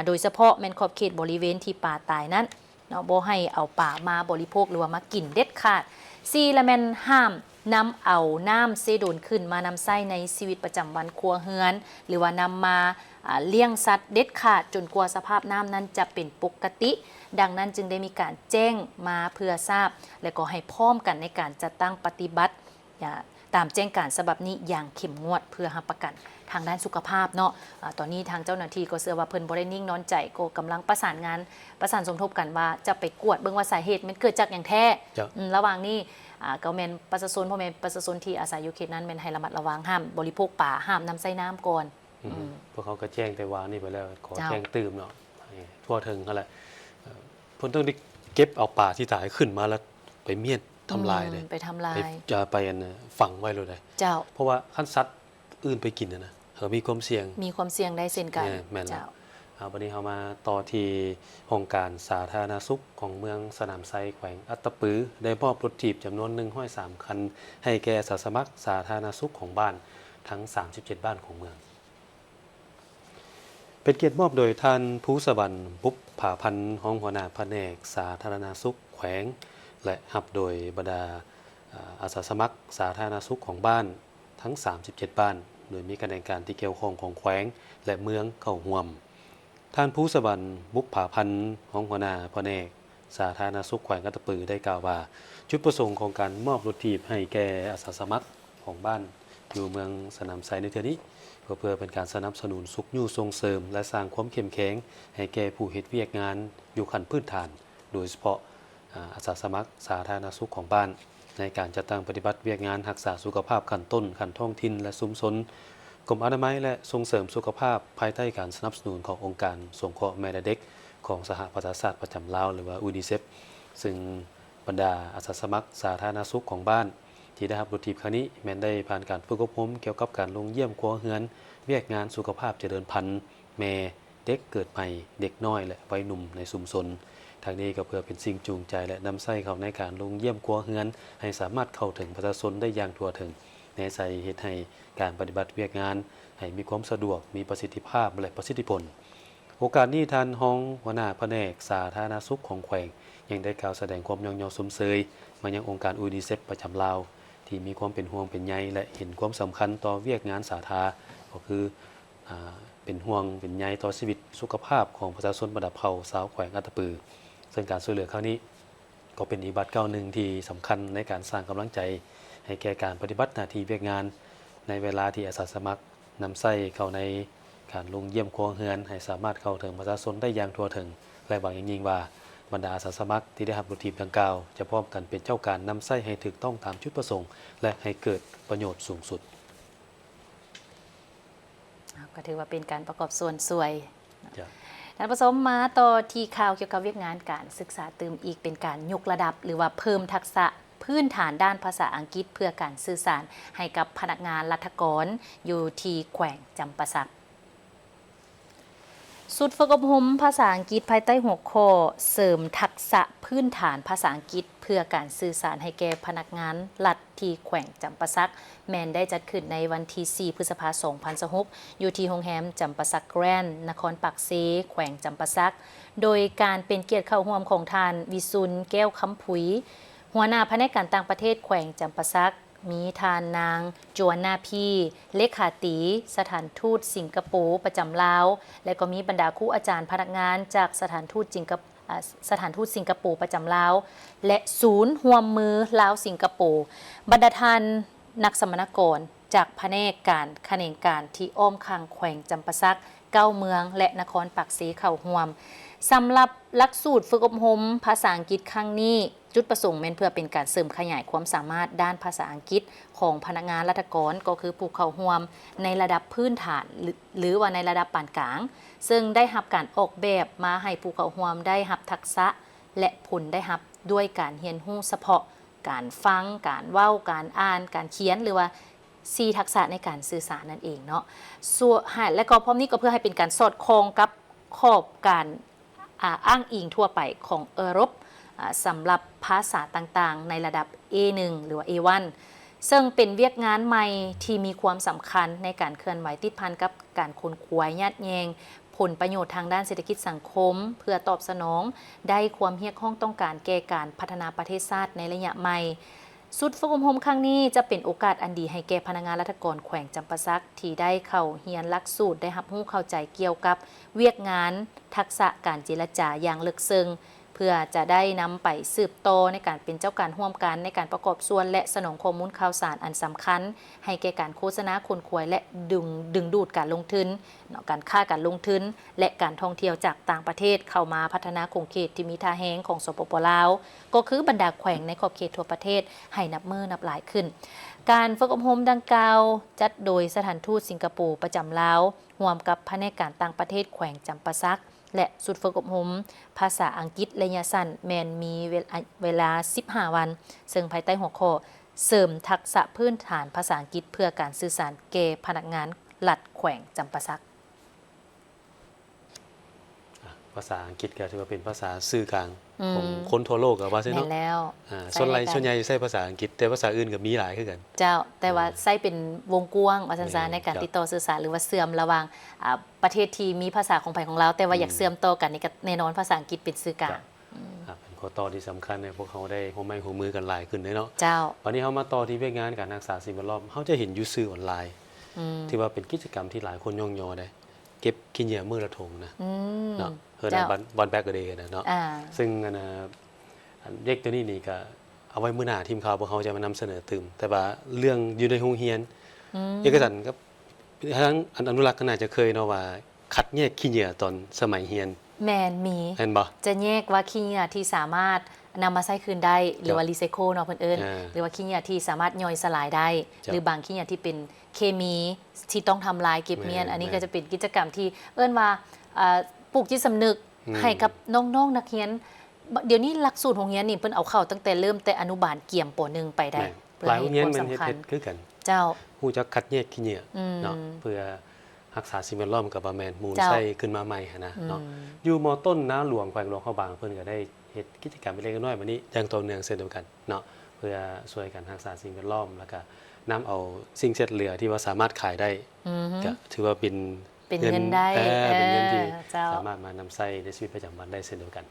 โดยเฉพาะแม่นขอบเขตบริเวณที่ป่าตายนั้นเนาะบ่ให้เอาป่ามาบริโภคหรือว่ามากินเด็ดขาด4และแม่นห้ามนำเอาน้ำเซโดนขึ้นมานำใช้ในชีวิตประจำวันครัวเรือนหรือว่านำมาเลี้ยงสัตว์เด็ดขาดจนกว่าสภาพน้ำนั้นจะเป็นปกติดังนั้นจึงได้มีการแจ้งมาเพื่อทราบและก็ให้พร้อมกันในการจัดตั้งปฏิบัติตามแจ้งการฉบับนี้อย่างเข้มงวดเพื่อรับประกันทางด้านสุขภาพเนาะตอนนี้ทางเจ้าหน้าที่ก็เชื่อว่าเพิ่นบ่ได้นิ่งนอนใจก็กำลังประสานสมทบกันว่าจะไปกวดเบิ่งว่าสาเหตุมันเกิดจากอย่างแท้ระหว่างนี้ก็แม่นประชาชนพ่อแม่ประชาชนที่อาศัยอยู่เขตนั้นแม่นให้ระมัดระวังห้ามบริโภคป่าห้ามนำใส่น้ำก่อนพวกเขาก็แจ้งแต่ว่านี่ไปแล้วขอแจ้งตื่มเนาะทั่วถึงนั่นแหละเพิ่นต้องได้เก็บเอาป่าที่ตายขึ้นมาแล้วไปเมียนทำลายเลยไปทำลายจะไปฝังไว้เลยเจ้าเพราะว่าขั้นสัตว์อื่นไปกินนะเขามีความเสี่ยงได้เช่นกันเจ้า วันนี้เรามาต่อที่องค์การสาธารณสุขของเมืองสนามไซแขวงอัตตปือได้มอบรถถีบจำนวน103 คันให้แก่อาสาสมัครสาธารณสุขของบ้านทั้ง 37 บ้านของเมืองเป็นเกียรติมอบโดยท่านผู้สวรรค์บุปผาพันธ์ห้องหัวหน้าแผนกสาธารณสุขแขวงและหับโดยบรรดาอาสาสมัครสาธารณสุขของบ้านทั้ง 37 บ้านโดยมีการแข่งการที่เกี่ยวข้องของแขวงและเมืองเข้าร่วมท่านผู้สวรรค์บุปผาพันธ์ห้องหัวหน้าแผนกสาธารณสุขแขวงอัตตปือได้กล่าวว่าจุดประสงค์ของการมอบรถถีบให้แก่อาสาสมัครของบ้านอยู่เมืองสนามไซในเทื่อนี้เพื่อเป็นการสนับสนุนสุขอยู่ส่งเสริมและสร้างความเข้มแข็งให้แก่ผู้เฮ็ดเวียกงานอยู่ขั้นพื้นฐานโดยเฉพาะอาสาสมัครสาธารณสุขของบ้านในการจัดตั้งปฏิบัติเวียกงานรักษาสุขภาพขั้นต้นขั้นท้องถิ่นและชุมชนกรมอนามัยและส่งเสริมสุขภาพภายใต้การสนับสนุนขององค์การสงเคราะห์แม่และเด็กของสหประชาชาติประจำลาวหรือว่ายูนิเซฟซึ่งบรรดาอาสาสมัครสาธารณสุขของบ้านที่ได้รับรถถีบครั้งนี้แม้นได้ผ่านการฝึกอบรมเกี่ยวกับการลงเยี่ยมครัวเรือนเวียกงานสุขภาพเจริญพันธุ์แม่เด็กเกิดใหม่เด็กน้อยและวัยหนุ่มในชุมชนทางนี้ก็เพื่อเป็นสิ่งจูงใจและนำใส่เขาในการลงเยี่ยมครัวเรือนให้สามารถเข้าถึงประชาชนได้อย่างทั่วถึงในใส่เหตุให้การปฏิบัติเวียกงานให้มีความสะดวกมีประสิทธิภาพและประสิทธิผลโอกาสนี้ท่านห้องหัวหน้าแผนกสาธารณสุขของแขวงยังได้กล่าวแสดงความยอมรับสมเสยมายังองค์การยูนิเซฟประจำลาวที่มีความเป็นห่วงเป็นใยและเห็นความสำคัญต่อเวียกงานสาธารณก็คือเป็นห่วงเป็นใยต่อชีวิตสุขภาพของประชาชนบรรดาเผ่าสาวแขวงอัตตปือซึ่งการช่วยเหลือครั้งนี้ก็เป็นอีกบัตรก้าวหนึ่งที่สำคัญในการสร้างกำลังใจให้แก่การปฏิบัติหน้าที่เวียกงานในเวลาที่อาสาสมัครนำใส่เข้าในการลงเยี่ยมครัวเรือนให้สามารถเข้าถึงประชาชนได้อย่างทั่วถึงและหวังอย่างยิ่งว่าบรรดาอาสาสมัครที่ได้รับรถถีบดังกล่าวจะพร้อมกันเป็นเจ้าการนำใส่ให้ถูกต้องตามจุดประสงค์และให้เกิดประโยชน์สูงสุดก็ถือว่าเป็นการประกอบส่วนสวย yeah. ท่านผสมมาต่อที่ข่าวเกี่ยวกับเวียกงานการศึกษาเติมอีกเป็นการยกระดับหรือว่าเพิ่มทักษะพื้นฐานด้านภาษาอังกฤษเพื่อการสื่อสารให้กับพนักงานรัฐกรอยู่ที่แขวงจำปาสักสุดฝึกอบรมภาษาอังกฤษภายใต้หัวข้อเสริมทักษะพื้นฐานภาษาอังกฤษเพื่อการสื่อสารให้แก่พนักงานรัฐที่แขวงจำปาสักแมนได้จัดขึ้นในวันที่ 4 พฤษภาคม 2026อยู่ที่โรงแรมจำปาสักแกรนด์นครปักเซแขวงจำปาสักโดยการเป็นเกียรติเข้าร่วมของท่านวิสุลแก้วคำผุยหัวหน้าแผนกการต่างประเทศแขวงจำปาสักมีทานนางจวนนาพีเลขาตีสถานทูตสิงคโปร์ประจำลาวและก็มีบรรดาครูอาจารย์พนักงานจากสถานทูตสิงคโปร์ประจำลาวและศูนย์ร่วมมือลาวสิงคโปร์บรรดาท่านนักสมณกรจากแผนกการแขนงการที่อ้อมข้างแขวงจำปาสักเก้าเมืองและนครปักเสเข้าร่วมสำหรับหลักสูตรฝึกอบรมภาษาอังกฤษครั้งนี้จุดประสงค์เป็นเพื่อเป็นการเสริมขยายความสามารถด้านภาษาอังกฤษของพนักงานรัฐกรก็คือผู้เข้าร่วมในระดับพื้นฐานหรือว่าในระดับปานกลางซึ่งได้รับการออกแบบมาให้ผู้เข้าร่วมได้รับทักษะและผลได้รับด้วยการเรียนรู้เฉพาะการฟังการเว้าการอ่านการเขียนหรือว่า4ทักษะในการสื่อสารนั่นเองเนาะส่วนและก็พร้อมนี้ก็เพื่อให้เป็นการสอดคล้องกับขอบการอ้างอิงทั่วไปของยุโรปสำหรับภาษาต่างๆในระดับ A1 หรือว่า A1 ซึ่งเป็นเวียกงานใหม่ที่มีความสำคัญในการเคลื่อนไหวติดพันกับการค้นคว้ายัดแยงผลประโยชน์ทางด้านเศรษฐกิจสังคมเพื่อตอบสนองได้ความเรียกร้องต้องการแก่การพัฒนาประเทศชาติในระยะใหม่สุดฝึกอบรมครั้งนี้จะเป็นโอกาสอันดีให้แก่พนักงานรัฐกรแขวงจำปาสักที่ได้เข้าเรียนหลักสูตรได้รับรู้เข้าใจเกี่ยวกับเวียกงานทักษะการเจรจาอย่างลึกซึ้งเพื่อจะได้นำไปสืบโตในการเป็นเจ้าการร่วมกันในการประกอบส่วนและสนองข้อมูลข่าวสารอันสำคัญให้แก่การโฆษณาคนควยและดึงดูดการลงทุนการค่าการลงทุนและการท่องเที่ยวจากต่างประเทศเข้ามาพัฒนาโครงเขตที่มีท่าแห้งของสปป.ลาวก็คือบรรดาแขวงในขอบเขตทั่วประเทศให้นับมือนับหลายขึ้นการฝึกอบรมดังกล่าวจัดโดยสถานทูตสิงคโปร์ประจำลาวร่วมกับแผนกการต่างประเทศแขวงจำปาสักและสุดฝึกอบรมภาษาอังกฤษระยะสั้นแมนมีเวลา15 วันซึ่งภายใต้หัวข้อเสริมทักษะพื้นฐานภาษาอังกฤษเพื่อการสื่อสารแก่พนักงานรัฐแขวงจำปาสัก ภาษาอังกฤษก็ถือว่าเป็นภาษาสื่อกลางของคนทั่วโลกก็ว่าซิ แม่ เนาะ นแล้ว ส่วนใหญ่ใช้ภาษาอังกฤษแต่ภาษาอื่นก็มีหลายคือกัน เจ้าแต่ว่าใช้เป็นวงกว้างว่าซั่นๆในการ ครับ ติดต่อสื่อสารหรือว่าเชื่อมระหว่างประเทศที่มีภาษาของไผของเราแต่ว่าอยากเชื่อมต่อกันนี่ก็แน่นอนภาษาอังกฤษเป็นสื่อกลาง เป็นข้อต่อที่สำคัญเนี่ยพวกเขาได้หัวไม้หัวมือกันหลายขึ้นเลยเนาะ เจ้า วันนี้เขามาต่อที่เวียกงานการรักษาสิ่งแวดล้อมเขาจะเห็นยูสื่อออนไลน์ที่ว่าเป็นกิจกรรมที่หลายคนย่องยอได้เก็บขี้เหงื่อมือละถงนะเนาะเฮือนะวันแบกกระเดนะเนาะซึ่งเด็กตัวนี้นี่ก็เอาไว้มื้อหน้าทีมข่าวพวกเขาจะมานำเสนอตึมแต่ว่าเรื่องอยู่ในโรงเรียนเอกสารก็ทั้งอนุรักษ์ก็น่าจะเคยเนาะว่าคัดแยกขี้เหงื่อตอนสมัยเรียน แมนมี เห็นบ่ จะแยกว่าขี้เหงื่อที่สามารถนำมาใช้คืนได้หรือว่ารีไซเคิลเนาะเพิ่นเอิ้นหรือว่าขี้เหงื่อที่สามารถย่อยสลายได้หรือบางขี้เหงื่อที่เป็นเคมีที่ต้องทำลายเก็บเมียนอันนี้ก็จะเป็นกิจกรรมที่เอิ้นว่าปลูกจิตสำนึกให้กับน้องๆนักเรียนเดี๋ยวนี้หลักสูตรโรงเรียนนี่เพิ่นเอาเข้าตั้งแต่เริ่มแต่อนุบาลเกี่ยมป .1 ไปได้ หลายโรงเรียนมันเฮ็ดคือกัน เจ้า ฮู้จักคัดแยกขี้เหงื่อเนาะเพื่อรักษาสิ่งแวดล้อมกับบ่แม่นมูลใช้ขึ้นมาใหม่หันนะเนาะอยู่ม.ต้นนาหลวงแขวงหลวงเขาบางเพิ่นก็ได้เฮ็ดกิจกรรมเล็กๆน้อยๆบัดนี้อย่างต่อเนื่องเช่นเดียวกันเนาะเพื่อช่วยกันรักษาสิ่งแวดล้อมแล้วก็นำเอาสิ่งเศษเหลือที่ว่าสามารถขายได้ก็ถือว่าเป็น เงินได้ เป็นเงินที่ เจ้า สามารถมานำใช้ในชีวิตประจำวันได้เช่นเดียวกัน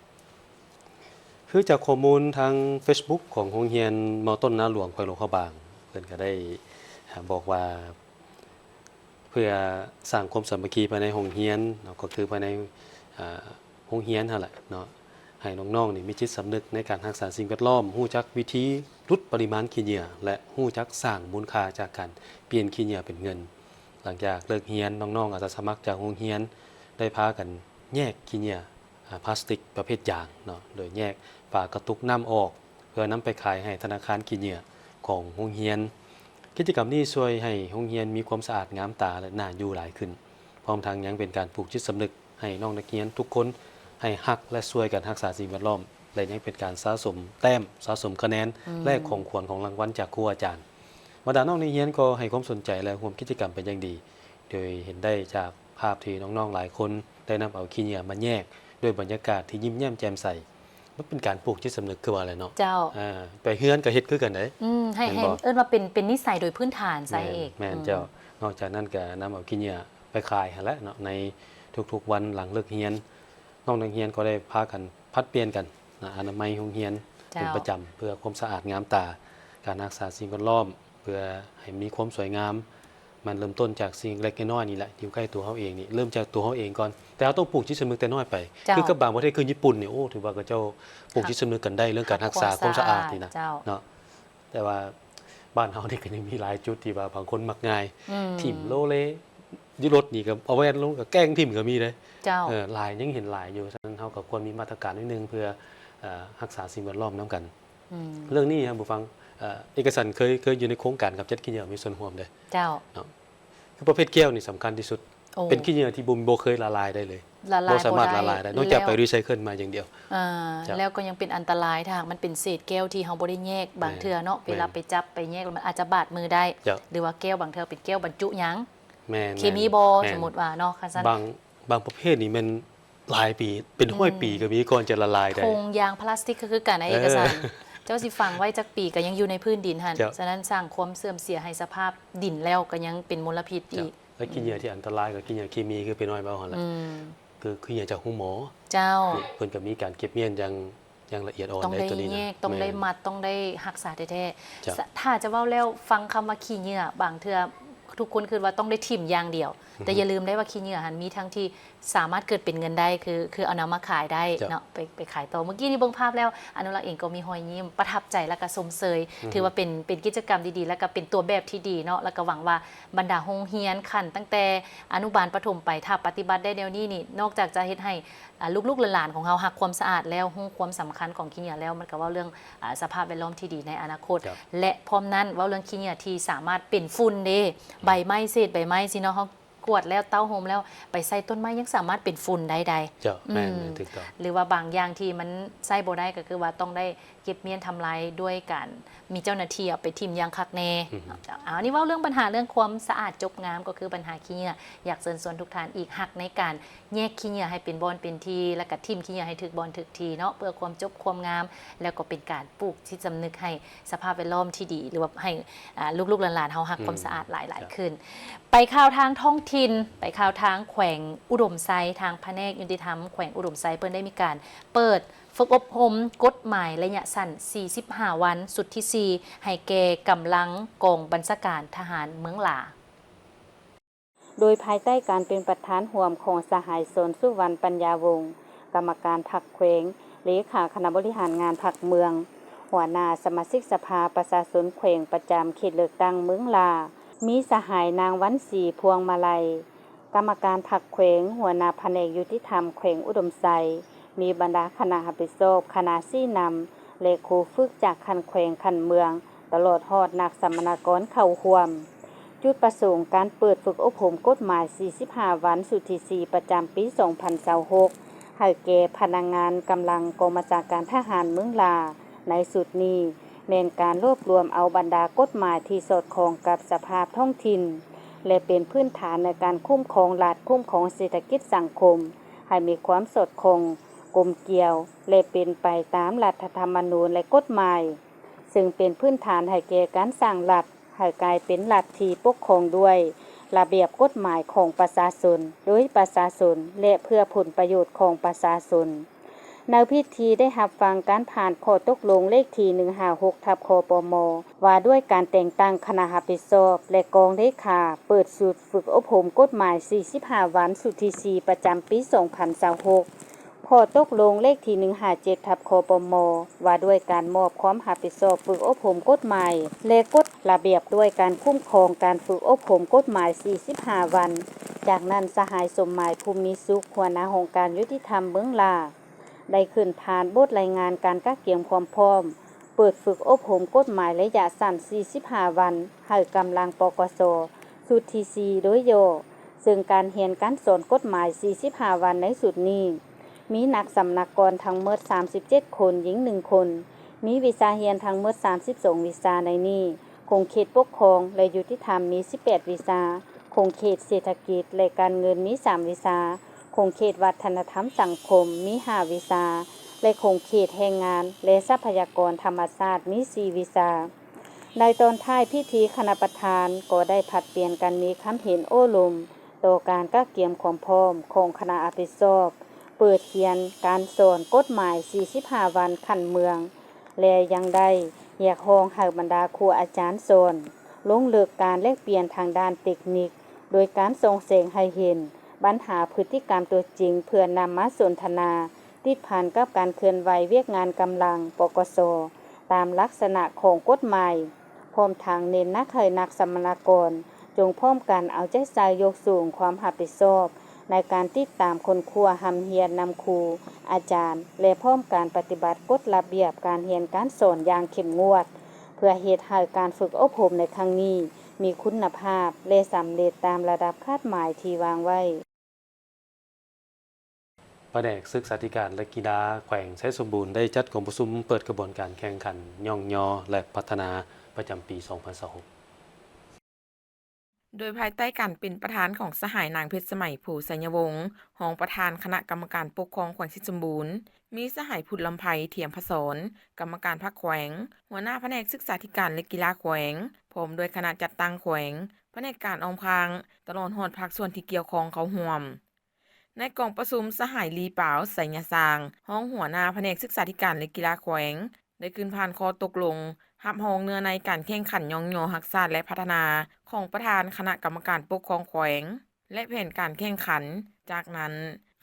คือจากข้อมูลทาง Facebook ของโรงเรียนม.ต้นนาหลวงแขวงหลวงเขาบางเพิ่นก็ได้บอกว่าเพื่อสร้างความสามัคคีภายในโรงเรียนเนาะก็คือภายในโรงเรียนนั่นแหละเนาะให้น้องๆนี่มีจิตสำนึกในการรักษาสิ่งแวดล้อมฮู้จักวิธีลดปริมาณขี้เหงื่อและฮู้จักสร้างมูลค่าจากการเปลี่ยนขี้เหงื่อเป็นเงิน หลังจากเลิกเรียนน้องๆอาสาสมัครจากโรงเรียนได้พากันแยกขี้เหงื่อพลาสติกประเภทยางเนาะโดยแยกฝากระตุกน้ำออกเพื่อนำไปขายให้ธนาคารขี้เหงื่อของโรงเรียนกิจกรรมนี้ช่วยให้โรงเรียนมีความสะอาดงามตาและน่าอยู่หลายขึ้นพร้อมทั้งยังเป็นการปลูกจิตสำนึกให้น้องนักเรียนทุกคนให้ฮักและช่วยกันรักษาสิ่งแวดล้อมและยังเป็นการสะสมแต้มสะสมคะแนนและของขวัญของรางวัลจากครูอาจารย์บรรดาน้องนักเรียนก็ให้ความสนใจและร่วมกิจกรรมเป็นอย่างดีโดยเห็นได้จากภาพที่น้องๆหลายคนได้นำเอาขี้เหงื่อมาแยกด้วยบรรยากาศที่ยิ้มแย้มแจ่มใสมันเป็นการปลูกจิตสำนึกคือว่าอะไรเนาะ เจ้า ไปเฮือนก็เฮ็ดคือกันเด้ ให้เอิ้นว่าเป็นนิสัยโดยพื้นฐานซะเอง แม่นเจ้านอกจากนั้นก็นำเอาขี้เหงื่อไปขายหั่นแหละเนาะในทุกๆวันหลังเลิกเรียนน้องนักเรียนก็ได้พากันผลัดเปลี่ยนกันอนามัยโรงเรียนเป็นประจำเพื่อความสะอาดงามตาการรักษาสิ่งแวดล้อมเพื่อให้มีความสวยงามมันเริ่มต้นจากสิ่งเล็กน้อยนี่แหละอยู่ใกล้ตัวเฮาเองนี่เริ่มจากตัวเฮาเองก่อนแต่เราต้องปลูกจิตสำนึกแต่น้อยไปคือกับบางประเทศคือญี่ปุ่นนี่โอ้ถือว่าก็เจ้าปลูกจิตสำนึกกันได้เรื่องการรักษาความสะอาดนี่นะเนาะแต่ว่าบ้านเฮานี่ก็ยังมีหลายจุดที่ว่าบางคนมักง่ายถิ่มโลเลยุรถนี่ก็เอาไว้ลงก็แกล้งถิ่มก็มีเด้หลายยังเห็นหลายอยู่ฉะนั้นเฮาก็ควรมีมาตรการนิดนึงเพื่อรักษาสิ่งแวดล้อมนำกันเรื่องนี้ครับผู้ฟังเอกสารเคยอยู่ในโครงการกับจัดขี้เหงื่อมีส่วนร่วมเด้เจ้าคือประเภทแก้วนี่สำคัญที่สุดเป็นขี้เหงื่อที่บ่เคยละลายได้เลยบ่สามารถละลายได้นอกจากไปรีไซเคิลมาอย่างเดียวแล้วก็ยังเป็นอันตรายถ้ามันเป็นเศษแก้วที่เฮาบ่ได้แยกบางเทื่อเนาะเวลาไปจับไปแยกมันอาจจะบาดมือได้หรือว่าแก้วบางเทื่อเป็นแก้วบรรจุหยังเคมีบ่สมมุติว่าเนาะคันซั่นบางประเภทนี่มันหลายปีเป็นร้อยปีก็มีก่อนจะละลายได้โครงยางพลาสติกก็คือกันในเอกสารเจ้าสิฝังไว้จักปีก็ยังอยู่ในพื้นดินหั่นฉะนั้นสร้างความเสื่อมเสียให้สภาพดินแล้วก็ยังเป็นมลพิษอีกแล้วขี้เหงื่อที่อันตรายก็ขี้เหงื่อเคมีคือไปน้อยเบาหั่นล่ะคือขี้เหงื่อจากห้องหมอเจ้าเพิ่นก็มีการเก็บเมียนอย่างละเอียดอ่อนในตัวนี้นะต้องได้มัดต้องได้รักษาแท้ๆถ้าจะเว้าแล้วฟังคำว่าขี้เหงื่อบางเทื่อทุกคนคือว่าต้องได้ทิ่มอย่างเดียวแต่อย่าลืมได้ว่าขี้เหงื่อหันมีทั้งที่สามารถเกิดเป็นเงินได้คือเอานำมาขายได้เนาะไปขายต่อเมื่อกี้นี่เบิ่งภาพแล้วอนุรักษ์เองก็มีรอยยิ้มประทับใจและก็สมเสยถือว่าเป็นกิจกรรมดีๆและก็เป็นตัวแบบที่ดีเนาะแล้วก็หวังว่าบรรดาโรงเรียนขั้นตั้งแต่อนุบาลประถมไปถ้าปฏิบัติได้แนวนี้นี่นอกจากจะเฮ็ดให้ลูกๆหลานๆของเฮารักความสะอาดแล้วรู้ความสำคัญของขี้เหงื่อแล้วมันก็เว้าเรื่องสภาพแวดล้อมที่ดีในอนาคตและพร้อมนั้นเว้าเรื่องขี้เหงื่อที่สามารถเป็นฝุ่นเด้ใบไม้เศษใบไม้สิเนาะเฮา กวดแล้วเต้าโฮมแล้วไปใส่ต้นไม้ยังสามารถเป็นฝุ่นได้ใด เจ้าแม่นถูกต้อง หรือว่าบางอย่างที่มันใส่บ่ได้ก็คือว่าต้องได้เก็บเมียนทำลายด้วยการมีเจ้าหน้าที่เอาไปทิมยางคักแน่อันนี้ว่าเรื่องปัญหาเรื่องความสะอาดจบงามก็คือปัญหาขี้เหงื่ออยากเชิญชวนทุกท่านอีกหักในการแยกขี้เหงื่อให้เป็นบอนเป็นทีแล้วก็ทิมขี้เหงื่อให้ถึกบอนถึกทีเนาะเพื่อความจบความงามแล้วก็เป็นการปลูกที่จำนึกให้สภาพแวดล้อมที่ดีหรือว่าให้ลูกๆหลานๆเฮาหักความสะอาดหลายๆขึ้นไปข่าวทางท้องถิ่นไปข่าวทางแขวงอุดมไซทางแผนกยุติธรรมแขวงอุดมไซเพิ่นได้มีการเปิดฝึกอบรมกฎหมายระยะสั้น45 วันสุดที่ 4 ให้แก่กำลังกองบัญชาการทหารเมืองหลาโดยภายใต้การเป็นประธานร่วมของสหายสนสุวรรณปัญญาวงศ์กรรมการพรรคแขวงเลขาคณะบริหารงานพรรคเมืองหัวหน้าสมาชิกสภาประชาชนแขวงประจำเขตเลือกตั้งเมืองลามีสหายนางวันศรีพวงมาลัยกรรมการพรรคแขวงหัวหน้าแผนกยุติธรรมแขวงอุดมไซมีบรรดาคณะรับผิดชอบคณะชี้นำและครูฝึกจากคันแขวงคันเมืองตลอดฮอดนักสัมมนากรเข้าร่วมจุดประสงค์การเปิดฝึกอบรมกฎหมาย45 วันสุดที่ 4 ประจำปี 2026ให้แก่พนักงานกำลังกองบัญชาการทหารเมืองลาในสุดนี้แม่นการรวบรวมเอาบรรดากฎหมายที่สอดคล้องกับสภาพท้องถิ่นและเป็นพื้นฐานในการคุ้มครองรัฐคุ้มครองเศรษฐกิจสังคมให้มีความสอดคล้องกลมเกลียวและเป็นไปตามรัฐธรรมนูญและกฎหมายซึ่งเป็นพื้นฐานให้แก่การสร้างรัฐให้กลายเป็นรัฐที่ปกครองด้วยระเบียบกฎหมายของประชาชนโดยประชาชนและเพื่อผลประโยชน์ของประชาชนในพิธีได้รับฟังการผ่านข้อตกลงเลขที่156/คปมว่าด้วยการแต่งตั้งคณะรับผิดชอบและกองเลขาเปิดสูตรฝึกอบรมกฎหมาย45 วันสุดที่ 4 ประจำปี 2026ข้อตกลงเลขที่157/คปมว่าด้วยการมอบความรับผิดชอบฝึกอบรมกฎหมายและกฎระเบียบด้วยการคุ้มครองการฝึกอบรมกฎหมาย45 วันจากนั้นสหายสมหมายภูมิสุขหัวหน้าองค์การยุติธรรมเมืองลาได้ขึ้นผ่านบทรายงานการกักเก็บความพร้อมเปิดฝึกอบรมกฎหมายระยะสั้น45 วันให้กำลังปกสสุดที่ 4 โดยย่อซึ่งการเรียนการสอนกฎหมาย45 วันในสุดนี้มีนักสำนักกรทั้งหมด37 คนหญิง1 คนมีวิชาเรียนทั้งหมด32 วิชาในนี้คงเขตปกครองและยุติธรรมมี18 วิชาคงเขตเศรษฐกิจและการเงินมี3 วิชาคงเขตวัฒนธรรมสังคมมี5 วิชาและคงเขตแรงงานและทรัพยากรธรรมชาติมี4 วิชาในตอนท้ายพิธีคณะประธานก็ได้ผลัดเปลี่ยนกันมีคำเห็นโอ้ลมต่อการกักเก็บความพร้อมของคณะรับผิดชอบเปิดเรียนการสอนกฎหมาย45 วันขั้นเมืองและยังได้แยกห้องให้บรรดาครูอาจารย์สอนลงลึกการแลกเปลี่ยนทางด้านเทคนิคโดยการส่งเสริมให้เห็นปัญหาพฤติกรรมตัวจริงเพื่อนำมาสนทนาติดพันกับการเคลื่อนไหวเวียกงานกำลังปกสตามลักษณะของกฎหมายพร้อมทางเน้นนักให้นักสัมมนากรจงพร้อมกันเอาใจใส่ยกสูงความรับผิดชอบในการติดตามคนครัวหำเฮียนนำครูอาจารย์และพร้อมการปฏิบัติกฎระเบียบการเรียนการสอนอย่างเข้มงวดเพื่อเฮ็ดให้การฝึกอบรมในครั้งนี้มีคุณภาพและสำเร็จตามระดับคาดหมายที่วางไว้แผนกศึกษาธิการและกีฬาแขวงไชยสมบูรณ์ได้จัดกองประชุมเปิดกระบวนการแข่งขันย่องยอและพัฒนาประจำปี 2026โดยภายใต้การเป็นประธานของสหายนางเพชรสมัยผูสัญญวงศ์รองประธานคณะกรรมการปกครองแขวงชิดสมบูรณ์มีสหายพุทธลำไพเทียมพศรกรรมการพรรคแขวงหัวหน้าแผนกศึกษาธิการและกีฬาแขวงพร้อมด้วยคณะจัดตั้งแขวงแผนกการออมพางตลอดหอดภาคส่วนที่เกี่ยวข้องเข้าร่วมในกองประชุมสหายลีเปาไสยสางห้องหัวหน้าแผนกศึกษาธิการและกีฬาแขวงได้ขึ้นผ่านข้อตกลงรับรองเนื้อในการแข่งขันย่องยอรักษาและพัฒนาของประธานคณะกรรมการปกครองแขวงและแผนการแข่งขันจากนั้น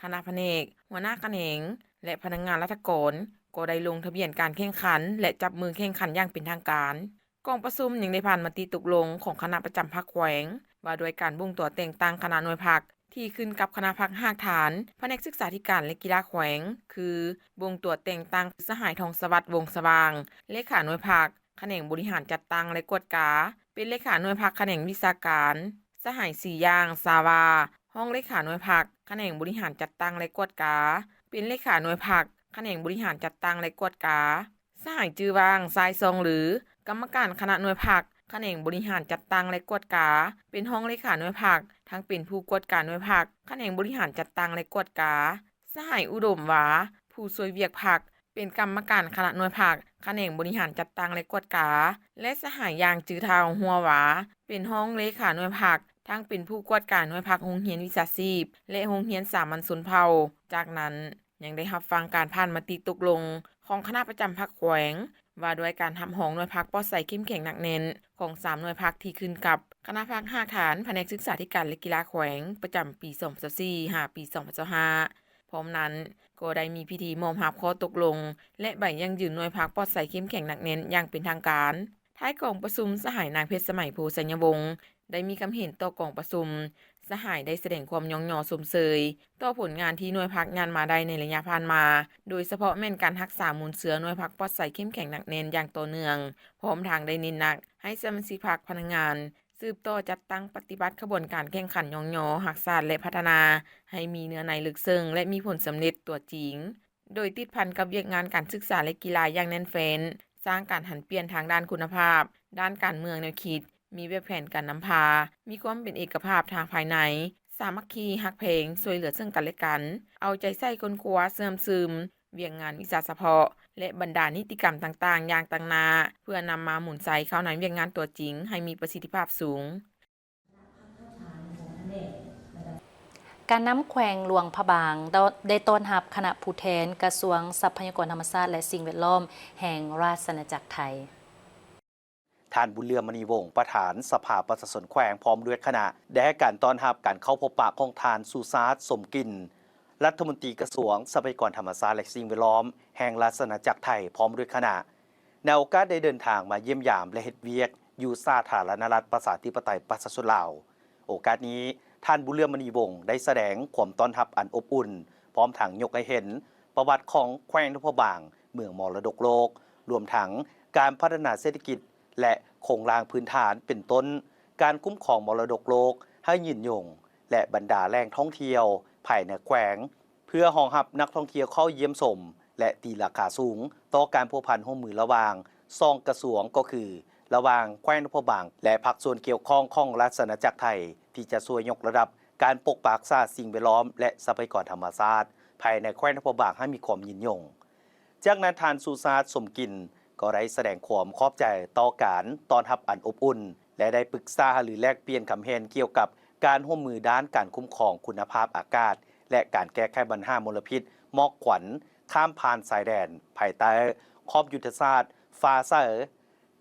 คณะแผนกหัวหน้าแขนงและพนักงานราชการก็ได้ลงทะเบียนการแข่งขันและจับมือแข่งขันอย่างเป็นทางการกองประชุมยังได้ผ่านมติตกลงของคณะประจำภาคแขวงว่าโดยการบ่งตัวแต่งตั้งคณะหน่วยภาคที่ขึ้นกับคณะภาคหากฐานแผนกศึกษาธิการและกีฬาแขวงคือบ่งตัวแต่งตั้งสหายทองสวัสดิ์วงศ์สว่างเลขาหน่วยภาคแขนงบริหารจัดตั้งและกวดกาเป็นเลขาหน่วยภาคแขนงวิชาการ สหาย4อย่างซาวาห้องเลขาหน่วยพักแขนงบริหารจัดตั้งและกวดกาเป็นเลขาหน่วยพักแขนงบริหารจัดตั้งและกวดกาสหายจือวางทรายซองหรือกรรมการคณะหน่วยพักแขนงบริหารจัดตั้งและกวดกาเป็นห้องเลขาหน่วยพักทั้งเป็นผู้กวดการหน่วยพักแขนงบริหารจัดตั้งและกวดกาสหายอุดมหวาผู้ช่วยเวียกพักเป็นกรรมการคณะหน่วยพักแขนงบริหารจัดตั้งและกวดกาและสหายยางจือเทาหัวหวาเป็นห้องเลขาหน่วยพักทั้งเป็นผู้กวดการหน่วยพักโรงเรียนวิชาชีพและโรงเรียนสามัญชนเผ่าจากนั้นยังได้รับฟังการผ่านมติตกลงของคณะประจำพรรคแขวงว่าด้วยการทำห้องหน่วยพักปลอดใส่เข้มแข็งหนักแน่นของ3หน่วยพักที่ขึ้นกับคณะพัก5ฐานแผนกศึกษาธิการและกีฬาแขวงประจำปี2024 5ปี2025พร้อมนั้นก็ได้มีพิธีมอบรับข้อตกลงและใบยังยืนหน่วยพักปลอดใส่เข้มแข็งหนักแน่นอย่างเป็นทางการท้ายกองประชุมสหายนางเพชรสมัยโพสัญญวงศ์ได้มีคำเห็นต่อกองประชุมสหายได้แสดงความยองยอสมเสยต่อผลงานที่หน่วยพักงานมาได้ในระยะผ่านมาโดยเฉพาะแม่นการรักษามูลเสือหน่วยพักปลอดใส่เข้มแข็งหนักแน่นอย่างต่อเนื่องพร้อมทางได้เน้นหนักให้สมาชิกพรรคพนักงานสืบต่อจัดตั้งปฏิบัติขบวนการแข่งขันยองยอหักษาและพัฒนาให้มีเนื้อในลึกซึ้งและมีผลสำเร็จตัวจริงโดยติดพันกับเวียกงานการศึกษาและกีฬาอย่างแน่นแฟ้นสร้างการหันเปลี่ยนทางด้านคุณภาพด้านการเมืองแนวคิดมีแบบแผนการนำพามีความเป็นเอกภาพทางภายในสามัคคีฮักเพลงช่วยเหลือซึ่งกันและกันเอาใจใส่คนกลัวเสื่อมซึมเวียงงานวิชาเฉพาะและบรรดานิติกรรมต่างๆอย่างต่างนาเพื่อนำมาหมุนใส่เข้าในเวียงงานตัวจริงให้มีประสิทธิภาพสูงการน้ำแขวงหลวงพระบางได้ต้อนรับคณะผู้แทนกระทรวงทรัพยากรธรรมชาติและสิ่งแวดล้อมแห่งราชอาณาจักรไทยท่านบุญเรืองมณีวงศ์ประธานสภาประชาชนแขวงพร้อมด้วยคณะได้ให้การต้อนรับการเข้าพบปะของทานสุซาร์ สมกินรัฐมนตรีกระทรวงทรัพยากรธรรมชาติและสิ่งแวดล้อมแห่งราชอาณาจักรไทยพร้อมด้วยคณะในโอกาสได้เดินทางมาเยี่ยมยามและเฮ็ดเวียกอยู่สาธารณรัฐประชาธิปไตยประชาชนลาวโอกาสนี้ท่านบุญเรืองมณีวงศ์ได้แสดงความต้อนรับอันอบอุ่นพร้อมทั้งยกให้เห็นประวัติของแขวงนพบางเมืองมรดกโลกรวมทั้งการพัฒนาเศรษฐกิจและโครงสร้างพื้นฐานเป็นต้นการคุ้มครองมรดกโลกให้ยืนยงและบรรดาแหล่งท่องเที่ยวภายในแขวงเพื่อรองรับนักท่องเที่ยวเข้าเยี่ยมชมและตีราคาสูงต่อการพัวพันร่วมมือระหว่าง2กระทรวงก็คือระหว่างแขวงนพบางและภาคส่วนเกี่ยวข้องของราชอาณาจักรไทยที่จะช่วยยกระดับการปกปักรักษาสิ่งแวดล้อมและทรัพยากรธรรมชาติภายในแขวงนพบางให้มีความยืนยงจากนั้นทานสุซาร์ สมกินก็ได้แสดงความขอบใจต่อการต้อนรับอันอบอุ่นและได้ปรึกษาหรือแลกเปลี่ยนคำเห็นเกี่ยวกับการร่วมมือด้านการคุ้มครองคุณภาพอากาศและการแก้ไขปัญหามลพิษหมอกควันข้ามผ่านสายแดนภายใต้ขอบยุทธศาสตร์ฟ้าใส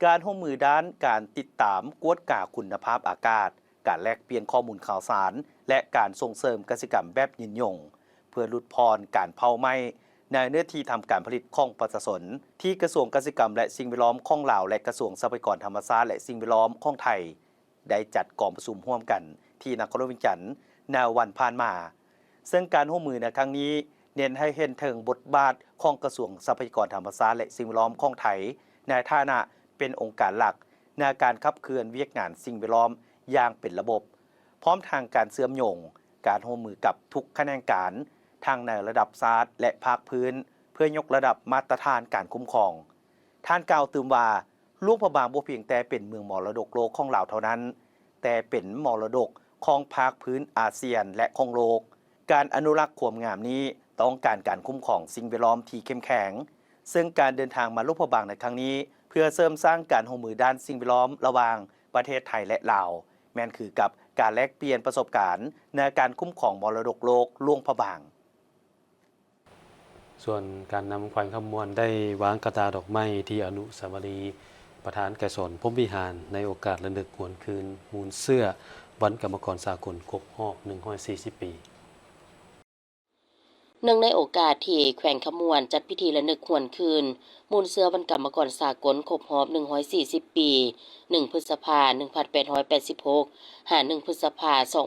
การร่วมมือด้านการติดตามกวดกาคุณภาพอากาศการแลกเปลี่ยนข้อมูลข่าวสารและการส่งเสริมกสิกรรมแบบยืนยงเพื่อลดพรการเผาไหม้ในเนื้อที่ทำการผลิตของประชาชนที่กระทรวงเกษตรกรรมและสิ่งแวดล้อมของลาวและกระทรวงทรัพยากรธรรมชาติและสิ่งแวดล้อมของไทยได้จัดกองประชุมร่วมกันที่นครวิจันทร์ในวันผ่านมาซึ่งการร่วมมือในครั้งนี้เน้นให้เห็นถึงบทบาทของกระทรวงทรัพยากรธรรมชาติและสิ่งแวดล้อมของไทยในฐานะเป็นองค์การหลักในการขับเคลื่อนเวียกงานสิ่งแวดล้อมอย่างเป็นระบบพร้อมทางการเชื่อมโยงการร่วมมือกับทุกแขนงการทางในระดับชาติและภาคพื้นเพื่อยกระดับมาตรฐานการคุ้มครองท่านกล่าวเติมว่าหลวงพระบางบ่เพียงแต่เป็นเมืองมรดกโลกของลาวเท่านั้นแต่เป็นมรดกของภาคพื้นอาเซียนและของโลกการอนุรักษ์ความงามนี้ต้องการคุ้มครองสิ่งแวดล้อมที่เข้มแข็งซึ่งการเดินทางมาหลวงพระบางในครั้งนี้เพื่อเสริมสร้างการร่วมมือด้านสิ่งแวดล้อมระหว่างประเทศไทยและลาวแม้นคือกับการแลกเปลี่ยนประสบการณ์ในการคุ้มครองมรดกโลกหลวงพระบางส่วนการนำแขวงคำมวลได้วางกระตาดอกไม้ที่อนุสาวรีย์ประธานไกรสนพรหมวิหารในโอกาสระลึกหวนคืนมูลเสื้อวันกรรมกรสากลครบรอบ140 ปีเนื่องในโอกาสที่แขวงขมวนจัดพิธีระลึกหวนคืนมูลเสื้อวันกรรมกรสากลครบรอบ140 ปี1 พฤษภาคม 1886 หา 1 พฤษภาคม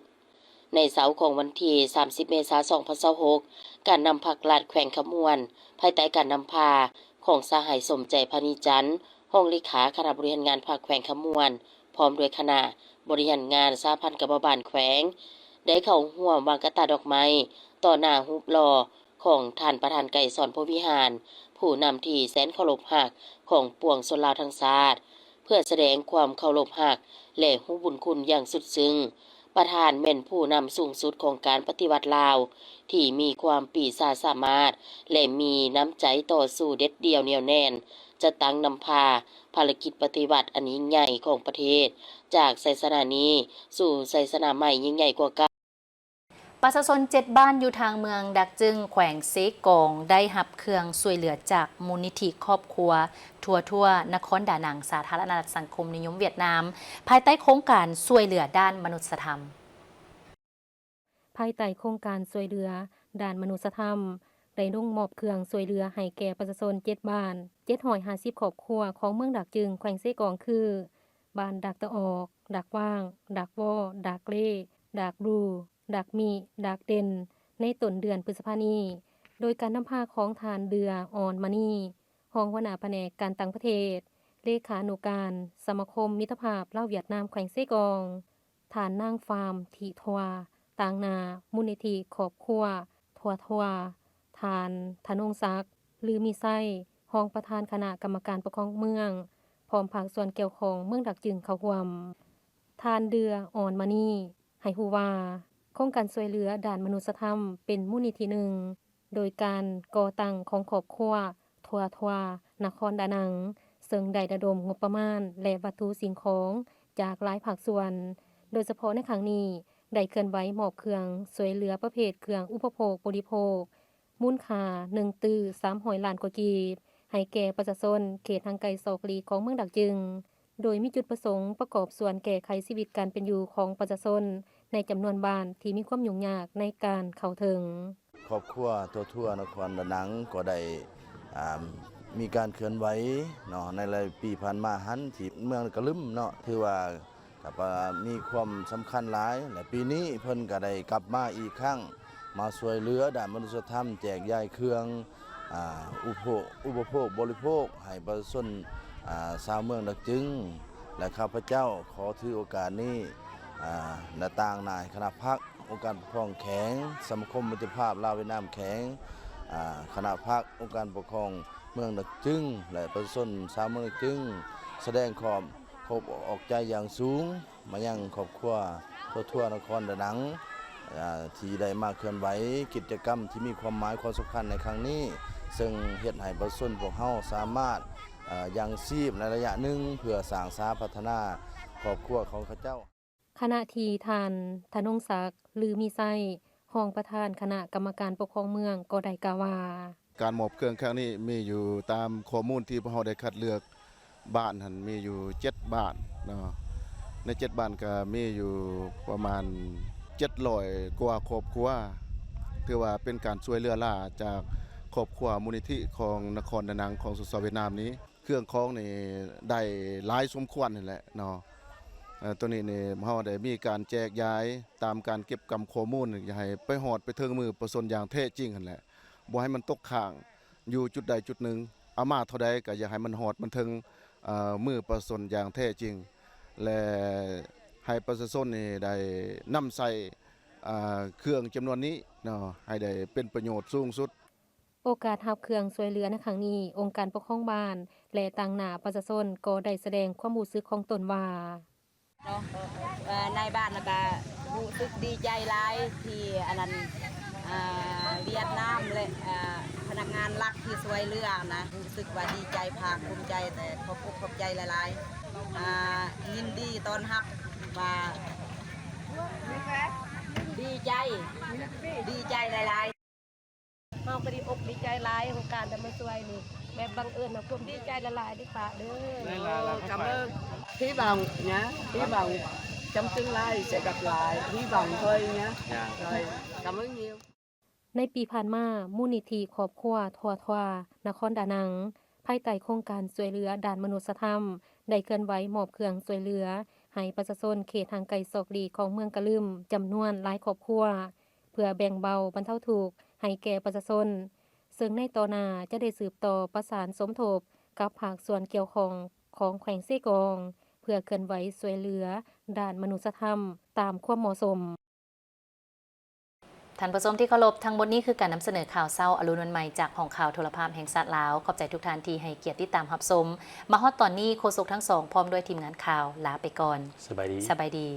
2026ในเสาร์ของวันที่ 30 เมษายน 2026การนำผักลาดแขวงขมวนภายใต้การนำพาของสหายสมใจพานิจันทร์ห้องเลขาคณะบริหารงานภาคแขวงขมวนพร้อมด้วยคณะ บริหารงานสหพันธ์กรรมบาลแขวงได้เข้าร่วมวางกระตาดอกไม้ต่อหน้ารูปหล่อของท่านประธานไกรสอนพรหมวิหารผู้นำที่แสนเคารพรักของปวงชนลาวทั้งชาติเพื่อแสดงความเคารพรักและรู้บุญคุณอย่างสุดซึ้งประธานแม่นผู้นำสูงสุดของการปฏิวัติลาวที่มีความปีศาจสามารถและมีน้ำใจต่อสู้เด็ดเดี่ยวเหนียวแน่นจะตั้งนำพาภารกิจปฏิวัติอันยิ่งใหญ่ของประเทศจากไสสนานี้สู่ไสสนาใหม่ยิ่งใหญ่กว่าเก่าประชาชน7บ้านอยู่ทางเมืองดักจึงแขวงเซกองได้รับเครื่องช่วยเหลือจากมูลนิธิครอบครัวทั่วนครดานังสาธารณรัฐสังคมนิยมเวียดนามภายใต้โครงการช่วยเหลือด้านมนุษยธรรมภายใต้โครงการช่วยเหลือด้านมนุษยธรรมได้ลงมอบเครื่องช่วยเหลือให้แก่ประชาชน7บ้าน750ครอบครัวของเมืองดักจึงแขวงเซกองคือบ้านดักตะออกดักว่างดักวอดักเล่ดักรูดักมีดักเด่นในต้นเดือนพฤษภาคมนี้โดยการนำพาของทานเดืออ่อนมานีรองหัวหน้าแผนกการต่างประเทศเลขานุการสมาคมมิตรภาพลาวเวียดนามแขวงเซกองฐานนางฟาร์มทิทวาต่างนามูลนิธิครอบครัวทัวฐานธนงศักดิ์ลือมีไส้รองประธานคณะกรรมการปกครองเมืองพร้อมภาคส่วนเกี่ยวข้องเมืองดักจึงเข้าร่วมทานเดืออ่อนมานีให้ฮู้ว่าโครงการช่วยเหลือด้านมนุษยธรรมเป็นมูลนิธิหนึ่งโดยการก่อตั้งของครอบครัวทัวนครดานังซึ่งได้ระดมงบประมาณและวัตถุสิ่งของจากหลายภาคส่วนโดยเฉพาะในครั้งนี้ได้เคลื่อนไหวมอบเครื่องช่วยเหลือประเภทเครื่องอุปโภคบริโภคมูลค่า1ตื้อ300ล้านกว่ากีบให้แก่ประชาชนเขตทางไกลศอกหลีของเมืองดักจึงโดยมีจุดประสงค์ประกอบส่วนแก้ไขชีวิตการเป็นอยู่ของประชาชนในจำนวนบ้านที่มีความยุ่งยากในการเข้าถึงครอบครัวทั่วนครดานังก็ได้มีการเคลื่อนไหวเนาะในหลายปีผ่านมาหันที่เมืองกะลึมเนาะถือว่ามีความสำคัญหลายและปีนี้เพิ่นก็ได้กลับมาอีกครั้งมาช่วยเหลือด้านมนุษยธรรมแจกจ่ายเครื่องอุปโภคบริโภคให้ประชาชนชาวเมืองดักจึงและข้าพเจ้าขอถือโอกาสนี้และต่างนายคณะพรรคองค์การปกครองแข็งสมาคมมิตรภาพลาวเวียดนามแข็งคณะพรรคองค์การปกครองเมืองดักจึงและประชาชนชาวเมืองดักจึงแสดงความขอบออกใจอย่างสูงมายังครอบครัวทั่วนครดานังที่ได้มาเคลื่อนไหวกิจกรรมที่มีความหมายความสำคัญในครั้งนี้ซึ่งเฮ็ดให้ประชาชนพวกเฮาสามารถยังชีพในระยะหนึ่งเพื่อสร้างสาพัฒนาครอบครัวของเขาเจ้าขณะที่ท่านธนงศักดิ์ลือมีไส้รองประธานคณะกรรมการปกครองเมืองก็ได้กล่าวว่าการมอบเครื่องครั้งนี้มีอยู่ตามข้อมูลที่พวกเราได้คัดเลือกบ้านหันมีอยู่7บ้านเนาะใน7บ้านก็มีอยู่ประมาณ700กว่าครอบครัวถือว่าเป็นการช่วยเหลือล่าจากครอบครัวมูลนิธิของนครดานังของสสเวียดนามนี้เครื่องของนี่ได้หลายสมควรนั่นแหละเนาะตัวนี้นี่เฮาได้มีการแจกย้ายตามการเก็บกำข้อมูลอย่าให้ไปฮอดไปถึงมือประชาชนอย่างแท้จริงนั่นแหละบ่ให้มันตกค้างอยู่จุดใดจุดหนึ่งเอามาเท่าใดก็อย่าให้มันฮอดมันถึงมือประชาชนอย่างแท้จริงและให้ประชาชนนี่ได้นำใส่เครื่องจำนวนนี้เนาะให้ได้เป็นประโยชน์สูงสุดโอกาสรับเครื่องช่วยเหลือในครั้งนี้องค์การปกครองบ้านและต่างหน้าประชาชนก็ได้แสดงความรู้สึกของตนว่าเนาะในบ้านแล้วก็รู้สึกดีใจหลายที่อันนั้นเวียดนามและพนักงานรัฐที่ช่วยเหลือนะรู้สึกว่าดีใจภาคภูมิใจแต่ขอบใจหลายๆยินดีต้อนรับว่าดีใจหลายๆเฮาก็ดีอกดีใจหลายของการทำมาช่วยนี่แม่บังเอิญนะความดีใจหลายๆที่ป่าเด้อcảm ơn hy vọng nhé hy vọng trong tương lai sẽ gặp lại hy vọng thôi nhé rồi cảm ơn nhiều ในปีผ่านมามูลนิธิครอบครัวทัวนครดานังภายใต้โครงการช่วยเหลือด้านมนุษยธรรมได้เคลื่อนไหวมอบเครื่องช่วยเหลือให้ประชาชนเขตทางไกลศอกหลีของเมืองกะลึมจำนวนหลายครอบครัวเพื่อแบ่งเบาบรรเทาทุกข์ให้แก่ประชาชนซึ่งในต่อหน้าจะได้สืบต่อประสานสมทบกับภาคส่วนเกี่ยวข้องของแขวงเซกองเพื่อเคลื่อนไหวช่วยเหลือ ด้านมนุษยธรรมตามความเหมาะสมท่านผู้ชมที่เคารพทั้งหมดนี้คือการนำเสนอข่าวเช้าอรุณวันใหม่จากห้องข่าวโทรภาพแห่งชาติลาวขอบใจทุกท่านที่ให้เกียรติติดตามรับชมมาฮอดตอนนี้โฆษกทั้งสองพร้อมด้วยทีมงานข่าวลาไปก่อนสบายดี สบายดี